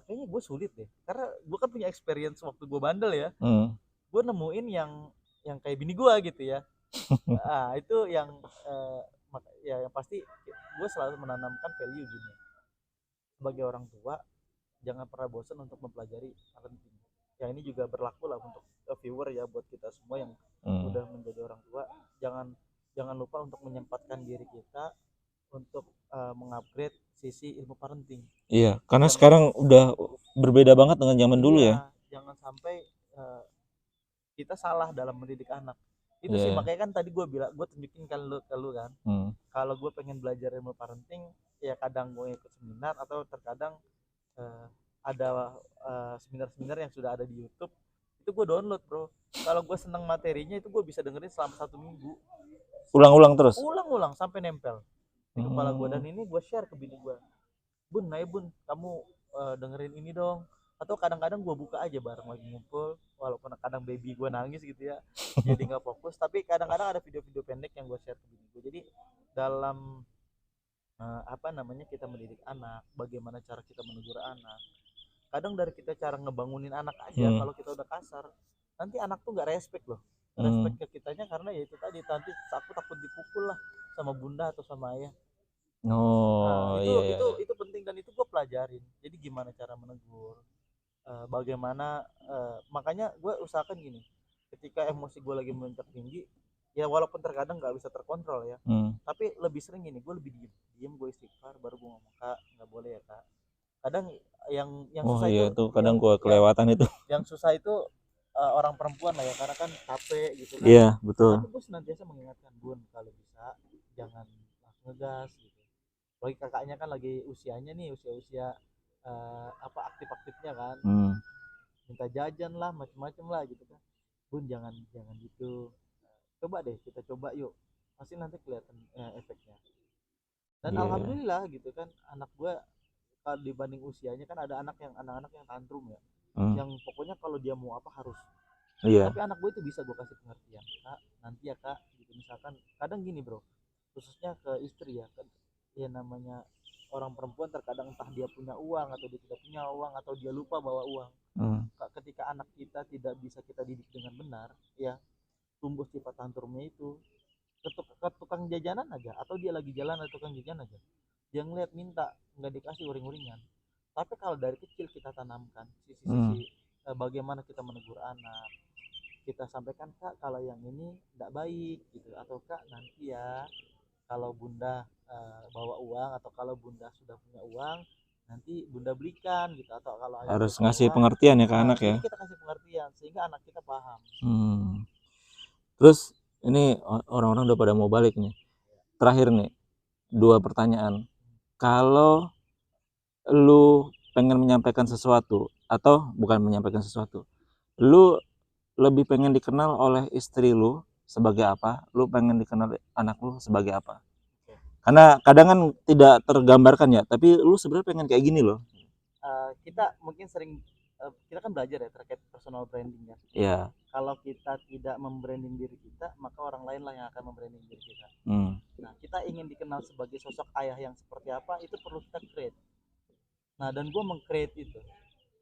kayaknya gue sulit deh, karena gue kan punya experience waktu gue bandel ya. Gue nemuin yang kayak bini gue gitu ya. Itu yang yang pasti gue selalu menanamkan value gini, sebagai orang tua jangan pernah bosan untuk mempelajari parenting. Ya ini juga berlaku lah untuk viewer ya, buat kita semua yang udah menjadi orang tua, jangan lupa untuk menyempatkan diri kita untuk mengupgrade sisi ilmu parenting. Iya, karena sekarang udah berbeda banget dengan zaman dulu ya. Jangan sampai kita salah dalam mendidik anak. Itu sih makanya kan tadi gue bilang, gue tunjukin ke lu kan, kalau gue pengen belajar ilmu parenting ya kadang gue ikut seminar, atau terkadang ada seminar-seminar yang sudah ada di YouTube, itu gue download bro. Kalau gue seneng materinya itu gue bisa dengerin selama 1 minggu, ulang-ulang terus, ulang sampai nempel di kepala gue. Dan ini gue share ke bini gue, bun, kamu dengerin ini dong. Atau kadang-kadang gue buka aja bareng lagi ngumpul, walaupun kadang baby gue nangis gitu ya, jadi nggak fokus. Tapi kadang-kadang ada video-video pendek yang gue share ke bini gue. Jadi dalam kita mendidik anak, bagaimana cara kita menegur anak, kadang dari kita cara ngebangunin anak aja, kalau kita udah kasar, nanti anak tuh nggak respect loh, respect ke kitanya, karena ya itu tadi, nanti aku takut dipukul lah sama bunda atau sama ayah. Itu penting, dan itu gue pelajarin. Jadi gimana cara menegur, bagaimana, makanya gue usahakan gini, ketika emosi gue lagi memuncak tinggi, ya walaupun terkadang nggak bisa terkontrol ya, tapi lebih sering gini, gue lebih diem, gue istighfar, baru gue ngomong, kak nggak boleh ya kak. Kadang yang susah itu kadang gue kelewatan itu. Yang susah itu orang perempuan lah ya, karena kan capek gitu kan. Iya betul. Tapi gue senantiasa mengingatkan, bun kalau bisa jangan langsung ngegas gitu. Lagi kakaknya kan lagi usianya nih, usia aktif-aktifnya kan, minta jajan lah, macem-macem lah gitu kan. Bun jangan gitu, coba deh, kita coba yuk, pasti nanti kelihatan efeknya. Dan alhamdulillah gitu kan, anak gue kalau dibanding usianya kan, ada anak-anak yang tantrum ya, yang pokoknya kalau dia mau apa harus Iya. Tapi anak gue itu bisa gue kasih pengertian, kak nanti ya kak gitu. Misalkan kadang gini bro, khususnya ke istri ya kan, ya namanya orang perempuan terkadang entah dia punya uang atau dia tidak punya uang atau dia lupa bawa uang. Ketika anak kita tidak bisa kita didik dengan benar ya, tumbuh sifat tantrumnya itu ke tukang jajanan aja, atau dia lagi jalan atau tukang jajan aja, dia ngeliat minta nggak dikasih uring-uringan. Tapi kalau dari kecil kita tanamkan sisi-sisi bagaimana kita menegur anak, kita sampaikan kak kalau yang ini tidak baik gitu, atau kak nanti ya kalau bunda bawa uang atau kalau bunda sudah punya uang nanti bunda belikan gitu, atau kalau harus ngasih pengertian ya ke anak ya. Kita kasih pengertian sehingga anak kita paham. Terus ini orang-orang udah pada mau balik nih. Terakhir nih, 2 pertanyaan. Kalau lu pengen menyampaikan sesuatu atau bukan menyampaikan sesuatu, lu lebih pengen dikenal oleh istri lu sebagai apa? Lu pengen dikenal anak lu sebagai apa? Karena kadang kan tidak tergambarkan ya, tapi lu sebenarnya pengen kayak gini loh. Kita mungkin sering kita kan belajar ya terkait personal branding ya. Iya. Kalau kita tidak membranding diri kita, maka orang lain lah yang akan membranding diri kita. Nah, kita ingin dikenal sebagai sosok ayah yang seperti apa, itu perlu kita create. Nah, dan gue meng-create itu.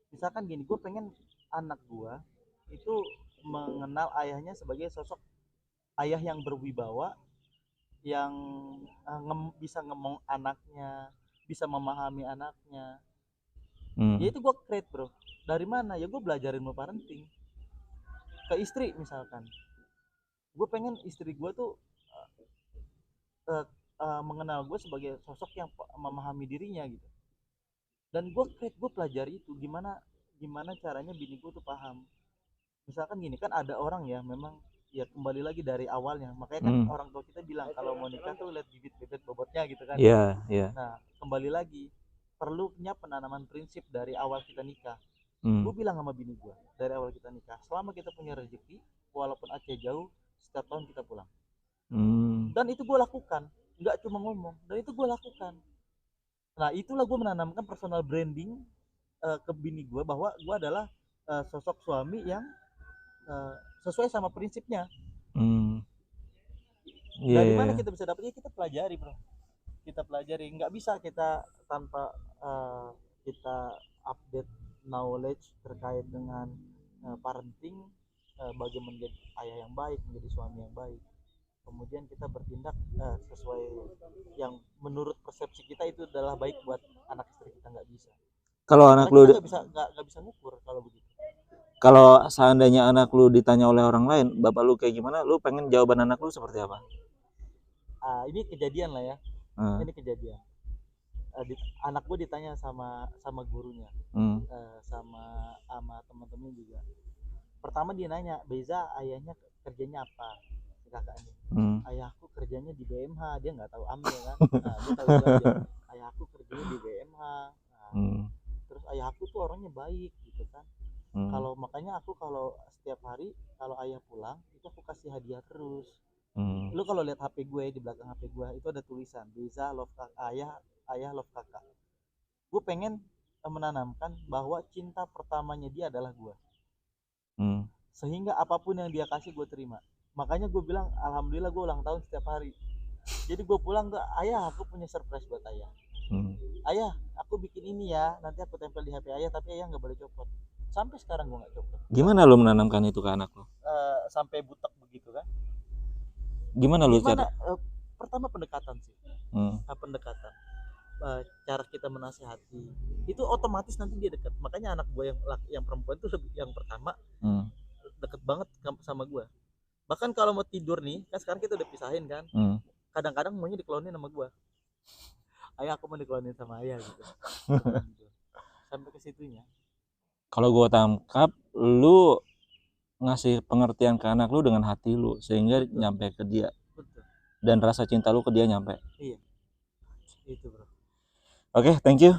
Misalkan gini, gue pengen anak gue itu mengenal ayahnya sebagai sosok ayah yang berwibawa, yang bisa ngomong anaknya, bisa memahami anaknya. Ya itu gue create bro. Dari mana? Ya gue belajarin mau parenting. Ke istri misalkan, gue pengen istri gue tuh mengenal gue sebagai sosok yang memahami dirinya gitu. Dan gue pelajari itu gimana caranya bini gue tuh paham. Misalkan gini, kan ada orang ya memang ya kembali lagi dari awalnya, makanya kan orang tua kita bilang kalau mau nikah tuh lihat bibit bobotnya gitu kan. Nah kembali lagi perlunya penanaman prinsip dari awal kita nikah. Gue bilang sama bini gue dari awal kita nikah, selama kita punya rezeki walaupun Aceh jauh, setiap tahun kita pulang. Dan itu gue lakukan, nggak cuma ngomong, dan itu gue lakukan. Nah itulah gue menanamkan personal branding ke bini gue bahwa gue adalah sosok suami yang sesuai sama prinsipnya. Dari mana kita bisa dapetnya? Kita pelajari bro, kita pelajari. Nggak bisa kita tanpa kita update knowledge terkait dengan parenting, bagaimana menjadi ayah yang baik, menjadi suami yang baik. Kemudian kita bertindak sesuai yang menurut persepsi kita itu adalah baik buat anak istri kita, nggak bisa. Kalau anak lu nggak bisa ngukur kalau begitu. Kalau seandainya anak lu ditanya oleh orang lain, bapak lu kayak gimana? Lu pengen jawaban anak lu seperti apa? Ini kejadian lah ya. Ini kejadian. Anak gue ditanya sama gurunya, sama teman-teman juga. Pertama dia nanya, Beza ayahnya kerjanya apa? Kakaknya, ayahku kerjanya di BMH. Dia nggak tahu ambil kan. Nah, dia tahu aja, ayahku kerjanya di BMH. Terus ayahku tuh orangnya baik gitu kan. Kalau makanya aku kalau setiap hari kalau ayah pulang itu aku kasih hadiah terus. Lu kalau lihat HP gue, di belakang HP gue itu ada tulisan Beza love ayah love kakak. Gue pengen menanamkan bahwa cinta pertamanya dia adalah gue. Sehingga apapun yang dia kasih gue terima. Makanya gue bilang alhamdulillah gue ulang tahun setiap hari. Jadi gue pulang ke ayah, aku punya surprise buat ayah. Ayah, aku bikin ini ya, nanti aku tempel di HP ayah, tapi ayah nggak boleh copot. Sampai sekarang gue nggak copot. Gimana lu menanamkan itu ke anak lu? Sampai butek begitu kan? Gimana lu cara? Pertama pendekatan sih. Pendekatan. Cara kita menasihati itu otomatis nanti dia dekat. Makanya anak gue yang perempuan tuh yang pertama deket banget sama gue. Bahkan kalau mau tidur nih, kan sekarang kita udah pisahin kan. Kadang-kadang maunya diklonin sama gue. Ayah aku mau diklonin sama ayah gitu. Sampai ke situnya. Kalau gue tangkap, lu ngasih pengertian ke anak lu dengan hati lu sehingga nyampe ke dia. Betul. Dan rasa cinta lu ke dia nyampe. Iya. Itu bro. Oke, thank you.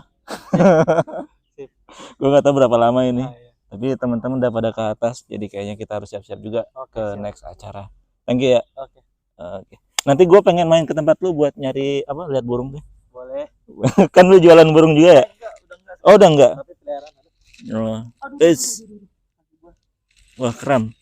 Sip. Gue gak tahu berapa lama ini. Iya. Tapi teman-teman udah pada ke atas, jadi kayaknya kita harus siap-siap juga siap. Next acara. Thank you ya. Oke. Nanti gue pengen main ke tempat lu buat nyari lihat burung deh. Boleh. Kan lu jualan burung juga ya? Udah enggak. Udah enggak. Tapi peliharaan ada. Wah, keren.